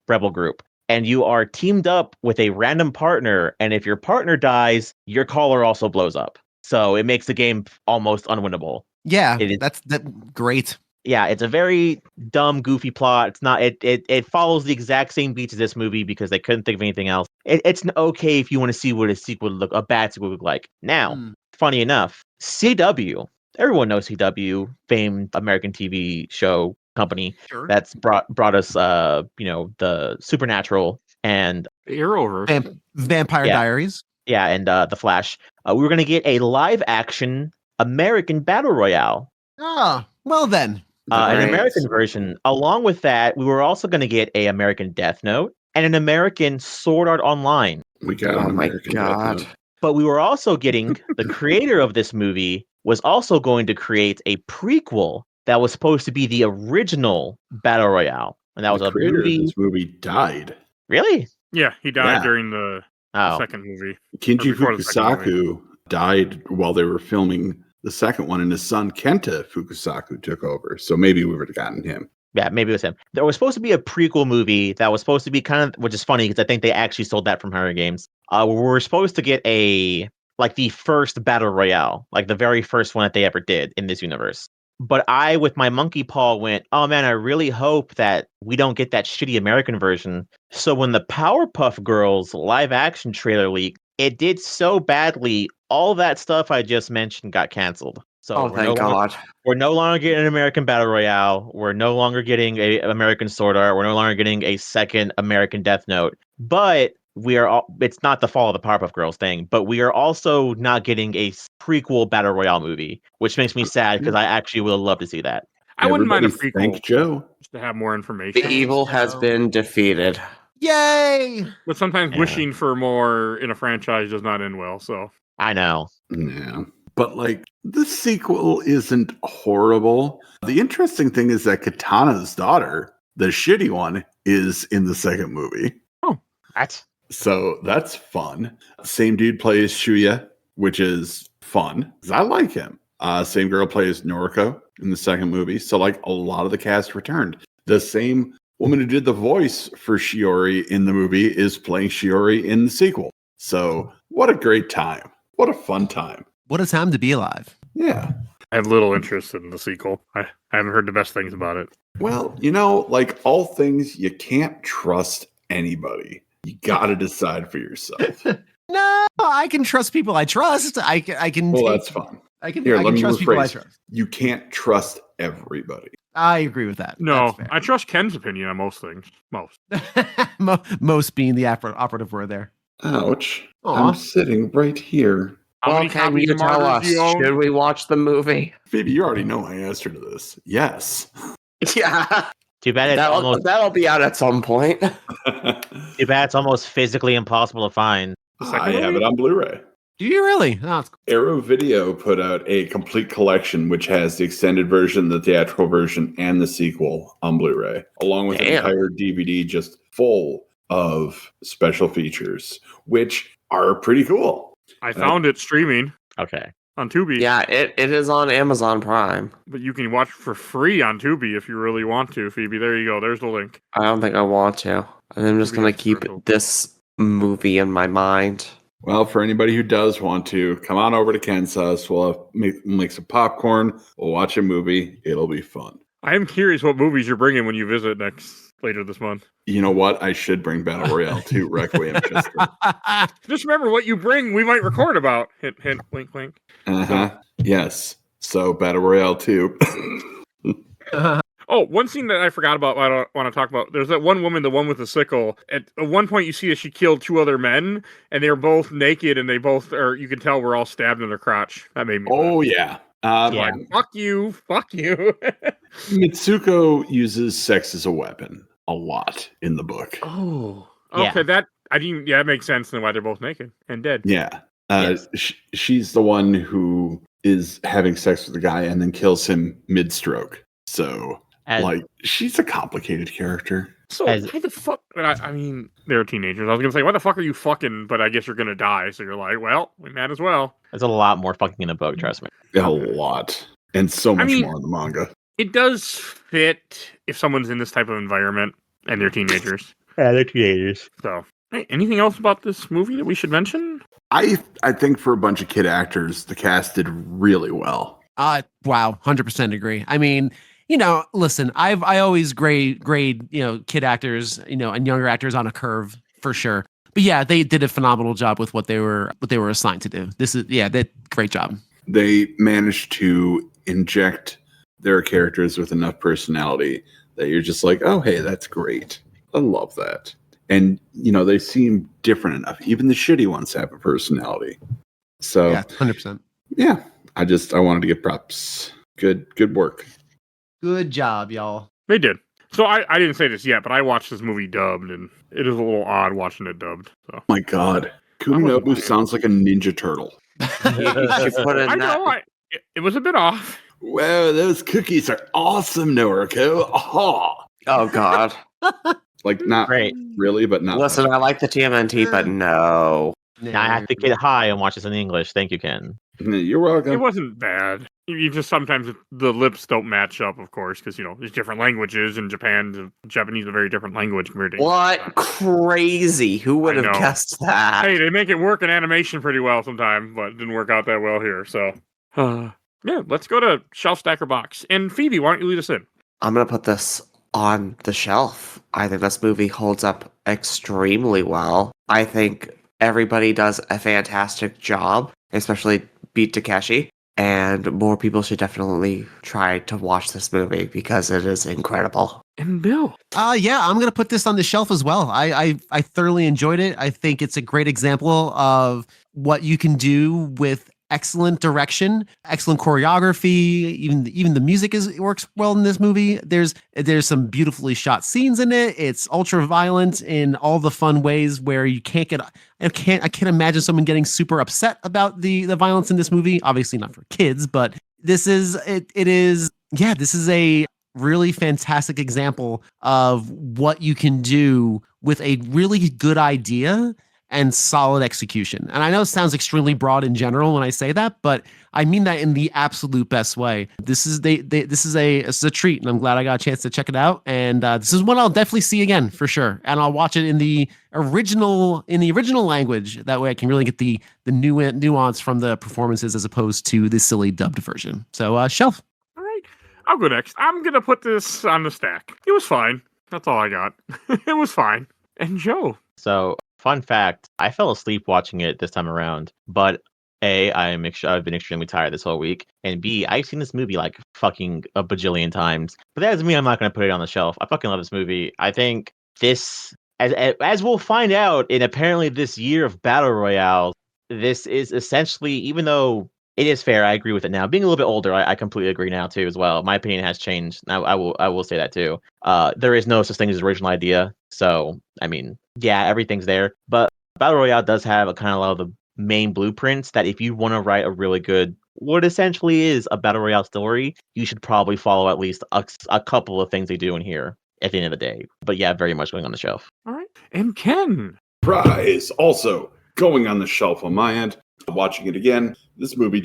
D: rebel group. And you are teamed up with a random partner, and if your partner dies, your caller also blows up. So it makes the game almost unwinnable.
F: Yeah, that's great.
D: Yeah, it's a very dumb, goofy plot. It's not. It follows the exact same beats as this movie because they couldn't think of anything else. It's okay if you want to see what a bad sequel would look like. Now, funny enough, CW. Everyone knows CW, famed American TV show company that's brought us, the Supernatural and
B: Arrowverse,
F: Vampire Diaries.
D: Yeah, and The Flash. We were going to get a live action American Battle Royale.
F: Ah, well then.
D: An American version. Along with that, we were also going to get a American Death Note and an American Sword Art Online.
C: We got an American Death Note.
D: But we were also getting the creator of this movie was also going to create a prequel that was supposed to be the original Battle Royale. And that was a movie.
C: This movie died.
D: Really?
B: Yeah, he died during the second movie.
C: Kinji Fukusaku died while they were filming the second one, and his son Kenta Fukusaku took over. So maybe we would have gotten him.
D: Yeah, maybe it was him. There was supposed to be a prequel movie that was supposed to be kind of, which is funny because I think they actually stole that from Hunger Games. We were supposed to get the first Battle Royale, like the very first one that they ever did in this universe. But I, with my monkey paw, went, oh man, I really hope that we don't get that shitty American version. So when the Powerpuff Girls live action trailer leaked, it did so badly, all that stuff I just mentioned got canceled. So
E: thank God.
D: We're no longer getting an American Battle Royale. We're no longer getting an American Sword Art. We're no longer getting a second American Death Note. But it's not the fall of the Powerpuff Girls thing, but we are also not getting a prequel Battle Royale movie, which makes me sad because I actually would love to see that.
B: I wouldn't mind a prequel.
C: Thank Joe.
B: Just to have more information.
E: The evil has been defeated.
F: Yay!
B: But sometimes wishing for more in a franchise does not end well, so.
D: I know.
C: Yeah. But like the sequel isn't horrible. The interesting thing is that Katana's daughter, the shitty one, is in the second movie.
D: What?
C: So that's fun. Same dude plays Shuya, which is fun because I like him. Same girl plays Noriko in the second movie. So like a lot of the cast returned. The same woman who did the voice for Shiori in the movie is playing Shiori in the sequel. So what a great time. What a fun time.
F: What a time to be alive.
C: Yeah.
B: I have little interest in the sequel. I haven't heard the best things about it.
C: Well, like all things, you can't trust anybody. You got to decide for yourself.
F: No, I can trust people I trust. I can.
C: Well, that's fine.
F: I can
C: Let me
F: trust people I
C: rephrase.
F: trust.
C: You can't trust everybody.
F: I agree with that.
B: No, I trust Ken's opinion on most things. Most.
F: Most being the operative word there.
C: Ouch.
F: Aw.
C: I'm sitting right here.
B: How
E: Well,
B: many
E: can
B: copies
E: you
B: of
E: tell
B: Martyrs
E: us?
B: do you own?
E: Should we watch the movie?
C: Phoebe, you already know my answer to this. Yes.
E: Yeah.
D: Too bad it's
E: That'll be out at some point.
D: too bad it's almost physically impossible to find.
C: I have it on Blu-ray.
F: Do you really? Oh, it's cool.
C: Arrow Video put out a complete collection which has the extended version, the theatrical version, and the sequel on Blu-ray, along with an
E: Damn.
C: entire DVD just full of special features, which are pretty cool.
B: I found it streaming
D: Okay.
B: on Tubi.
E: Yeah, it is on Amazon Prime.
B: But you can watch it for free on Tubi if you really want to, Phoebe. There you go. There's the link.
E: I don't think I want to. I'm just
B: Tubi
E: gonna
B: is
E: keep
B: special.
E: this movie in my mind.
C: Well, for anybody who does want to, come on over to Ken's house. We'll make some popcorn. We'll watch a movie. It'll be fun.
B: I am curious what movies you're bringing when you visit later this month.
C: You know what? I should bring Battle Royale 2 Requiem.
B: Just remember what you bring, we might record about. Hint, hint, wink, wink.
C: Uh-huh. Yes. So Battle Royale 2.
B: Oh, one scene that I forgot about, I don't want to talk about. There's that one woman, the one with the sickle. At one point, you see that she killed two other men, and they're both naked, and they both are, you can tell, were all stabbed in their crotch. That made me
C: Oh,
B: laugh.
C: yeah.
D: Yeah.
B: Like, fuck you.
C: Mitsuko uses sex as a weapon a lot in the book.
E: Oh.
B: Okay, that makes sense then why they're both naked and dead.
C: Yeah.
D: Yes.
C: She's the one who is having sex with the guy and then kills him mid-stroke. So, she's a complicated character.
B: So, why the fuck? I mean, they're teenagers. I was going to say, why the fuck are you fucking? But I guess you're going to die. So you're like, well, we might as well.
D: There's a lot more fucking in the book, trust me.
C: A lot. And so much
B: mean-
C: more in the manga.
B: It does fit if someone's in this type of environment and they're teenagers.
D: Yeah, they're teenagers.
B: So, hey, anything else about this movie that we should mention?
C: I think for a bunch of kid actors, the cast did really well.
F: Wow, 100% agree. I mean, listen, I always grade, kid actors, and younger actors on a curve for sure. But yeah, they did a phenomenal job with what they were assigned to do. Great job.
C: They managed to inject their characters with enough personality that you're just like, oh, hey, that's great. I love that. And, they seem different enough. Even the shitty ones have a personality. So,
F: Yeah, 100%.
C: yeah, I wanted to give props. Good work.
F: Good job, y'all.
B: They did. So I didn't say this yet, but I watched this movie dubbed, and it is a little odd watching it dubbed. So
C: My God. Kuminobu sounds like a Ninja Turtle.
E: You should put in
B: I
E: that.
B: know it was a bit off.
C: Wow, those cookies are awesome, Noriko. Oh.
E: Oh God.
C: Like, not
D: Great.
C: really, but not.
E: Listen, I like the TMNT, but no.
D: Now I have to get high and watch this in English. Thank you, Ken.
C: You're welcome.
B: It wasn't bad. You just sometimes the lips don't match up, of course, because there's different languages in Japan. Japanese is a very different language compared to
E: What?
B: English.
E: Crazy. Who would
B: I
E: have
B: know.
E: guessed that?
B: Hey, they make it work in animation pretty well sometimes, but it didn't work out that well here. So, yeah, let's go to Shelf Stacker Box. And Phoebe, why don't you lead us in?
E: I'm going to put this on the shelf. I think this movie holds up extremely well. I think everybody does a fantastic job, especially Beat Takeshi. And more people should definitely try to watch this movie because it is incredible.
B: And Bill.
F: Yeah, I'm gonna put this on the shelf as well. I thoroughly enjoyed it. I think it's a great example of what you can do with excellent direction, excellent choreography. Even the music works well in this movie. There's some beautifully shot scenes in it. It's ultra violent in all the fun ways where you can't get. I can't imagine someone getting super upset about the violence in this movie. Obviously not for kids, but this is it. It is This is a really fantastic example of what you can do with a really good idea and solid execution. And I know it sounds extremely broad in general when I say that, but I mean that in the absolute best way. This is a treat, and I'm glad I got a chance to check it out. And this is one I'll definitely see again for sure. And I'll watch it in the original language. That way, I can really get the nuance from the performances as opposed to the silly dubbed version. So, Shelf.
B: All right, I'll go next. I'm gonna put this on the stack. It was fine. That's all I got. It was fine. And Joe.
D: So, fun fact, I fell asleep watching it this time around, but A, I've been extremely tired this whole week, and B, I've seen this movie like fucking a bajillion times. But that doesn't mean I'm not going to put it on the shelf. I fucking love this movie. I think this, as we'll find out in apparently this year of Battle Royale, this is essentially, even though it is fair, I agree with it now. Being a little bit older, I completely agree now too as well. My opinion has changed. I will say that too. There is no such thing as original idea. So, I mean, yeah, everything's there. But Battle Royale does have a kind of a lot of the main blueprints that if you want to write a really good, what essentially is a Battle Royale story, you should probably follow at least a couple of things they do in here at the end of the day. But yeah, very much going on the shelf.
B: All right. And Ken.
C: Prize also going on the shelf on my end. Watching it again, this movie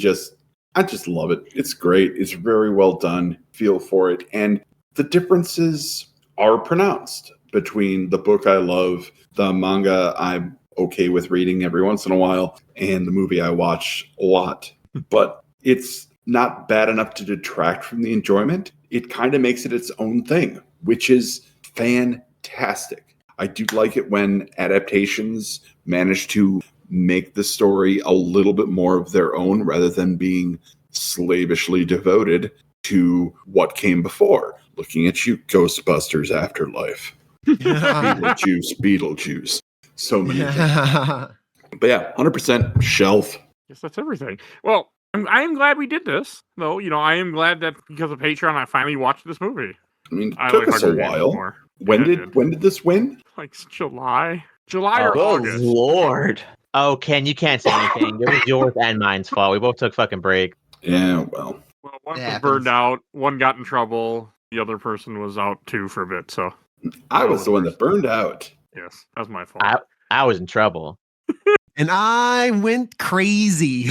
C: I just love it. It's great. It's very well done. Feel for it. And the differences are pronounced between the book I love, the manga I'm okay with reading every once in a while, and the movie I watch a lot. But it's not bad enough to detract from the enjoyment. It kind of makes it its own thing, which is fantastic. I do like it when adaptations manage to make the story a little bit more of their own rather than being slavishly devoted to what came before. Looking at you, Ghostbusters Afterlife. Beetlejuice. So many things. But yeah, 100% shelf.
B: Yes, that's everything. Well, I am glad we did this, though. I am glad that because of Patreon, I finally watched this movie.
C: I mean, it took us a while. When did this win?
B: Like July or August.
E: Lord.
D: Oh, Ken, you can't say anything. It was yours and mine's fault. We both took fucking break.
C: Yeah, well.
B: Well, one was burned out, one got in trouble, the other person was out too for a bit, so.
C: I was the one that burned out.
B: Yes, that's my fault.
D: I was in trouble.
F: And I went crazy.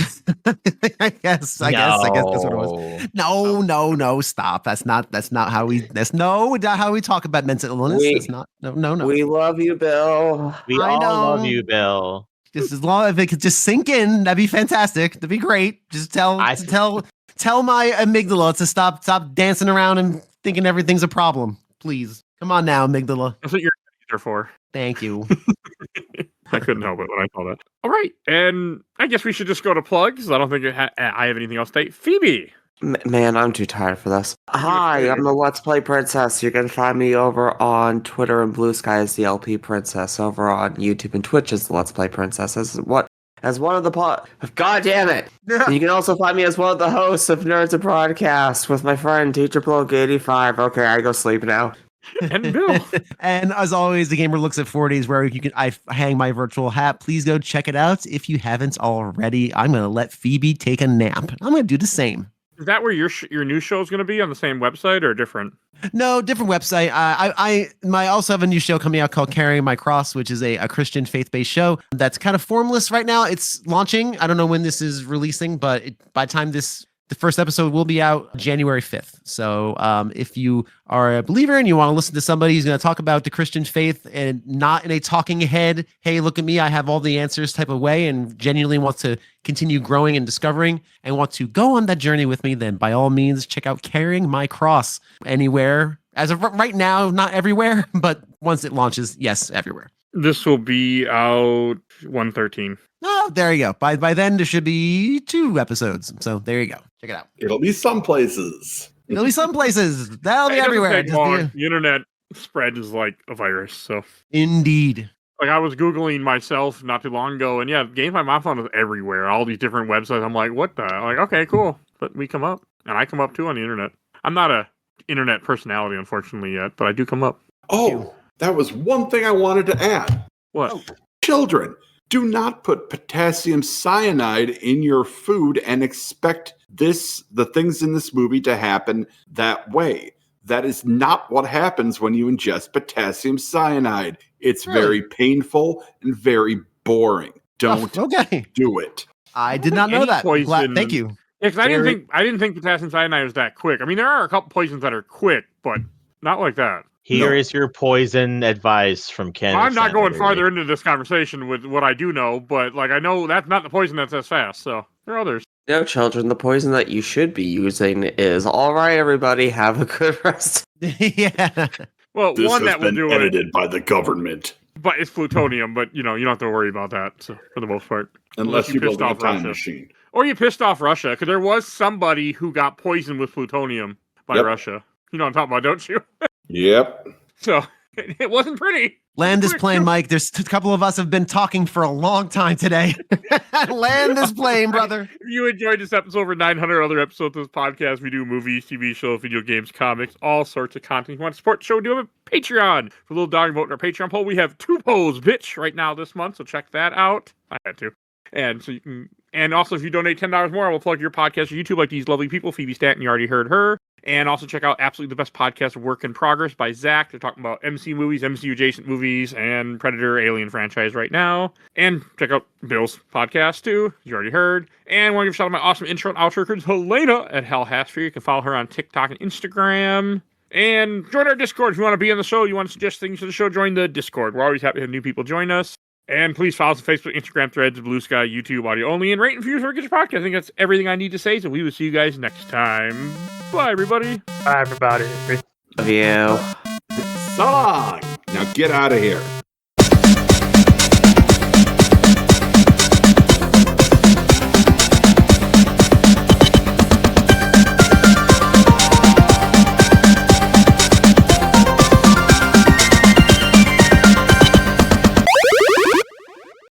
F: I guess that's what it was. No, stop. That's not how we talk about mental illness. It's not. No.
E: We love you, Bill.
D: We all love you, Bill.
F: Just as long as it could just sink in, that'd be fantastic. That'd be great. Just tell my amygdala to stop dancing around and thinking everything's a problem. Please. Come on now, amygdala.
B: That's what you're there for.
F: Thank you.
B: I couldn't help it when I saw that. All right, and I guess we should just go to plugs. I don't think I have anything else to say. Phoebe!
E: Man, I'm too tired for this. Hi, I'm the Let's Play Princess. You can find me over on Twitter and Blue Sky as the LP Princess, over on YouTube and Twitch as the Let's Play Princess, as one of the God damn it! And you can also find me as one of the hosts of Nerds of Broadcast with my friend Teacher Bloke 85. Okay, I go sleep now.
B: And Bill.
F: And as always, the Gamer Looks at 40s, where I hang my virtual hat. Please go check it out if you haven't already. I'm going to let Phoebe take a nap. I'm going to do the same.
B: Is that where your new show is going to be, on the same website or different?
F: No, different website. I also have a new show coming out called Carrying My Cross, which is a Christian faith-based show that's kind of formless right now. It's launching. I don't know when this is releasing, but by the time the first episode will be out January 5th. So if you are a believer and you want to listen to somebody who's going to talk about the Christian faith and not in a talking head, hey, look at me, I have all the answers type of way, and genuinely want to continue growing and discovering and want to go on that journey with me, then by all means, check out Carrying My Cross anywhere. As of right now, not everywhere, but once it launches, yes, everywhere.
B: This will be out 1/13.
F: Oh, there you go. By then, there should be 2 episodes. So there you go. Check it out.
C: It'll be some places.
F: It'll be some places. That'll be everywhere.
B: The internet spread is like a virus. So
F: indeed.
B: Like I was Googling myself not too long ago, and yeah, games my mom found is everywhere. All these different websites. I'm like, what the? Like, okay, cool. But we come up, and I come up too on the internet. I'm not a internet personality, unfortunately, yet, but I do come up.
C: Oh, that was one thing I wanted to add.
B: What?
C: Children, do not put potassium cyanide in your food and expect the things in this movie to happen that way. That is not what happens when you ingest potassium cyanide. It's very painful and very boring. Don't do it.
F: I did not know that.
B: Poison.
F: Thank you.
B: Yeah, because I didn't think potassium cyanide was that quick. I mean, there are a couple poisons that are quick, but not like that.
D: Here is your poison advice from Kenneth.
B: I'm not going farther into this conversation with what I do know, but like I know that's not the poison that's as fast. So there are others.
E: No, children, the poison that you should be using is all right. Everybody, have a good rest.
F: Yeah.
B: Well,
C: This
B: one
C: has
B: that will
C: been
B: do
C: edited by the government.
B: but it's plutonium. But you don't have to worry about that. So for the most part,
C: Unless you
B: pissed
C: build a
B: off
C: time
B: Russia.
C: machine.
B: Or you pissed off Russia, because there was somebody who got poisoned with plutonium by Russia. You know what I'm talking about, don't you?
C: Yep.
B: So it wasn't pretty.
F: Land this plane, Mike. There's a couple of us have been talking for a long time today. Land this plane, brother.
B: If you enjoyed this episode over 900 other episodes of this podcast, we do movies, TV shows, video games, comics, all sorts of content. If you want to support the show, we do have a Patreon. For a little dog vote in our Patreon poll, we have 2 polls, bitch, right now this month, so check that out. I had to. And so you can, and also if you donate $10 more, I will plug your podcast or YouTube like these lovely people. Phoebe Stanton, you already heard her. And also check out Absolutely the Best Podcast, Work in Progress by Zach. They're talking about MC movies, MCU adjacent movies, and Predator Alien franchise right now. And check out Bill's podcast too, you already heard. And want to give a shout out to my awesome intro and outro crew, Helena at Hell Hasfer. You can follow her on TikTok and Instagram. And join our Discord if you want to be on the show. You want to suggest things for the show, join the Discord. We're always happy to have new people join us. And please follow us on Facebook, Instagram, Threads, Blue Sky, YouTube, audio only, and rate and review for Get Your Podcast. I think that's everything I need to say, so we will see you guys next time. Bye, everybody.
G: Bye, everybody.
E: Love you.
C: So long. Now get out of here.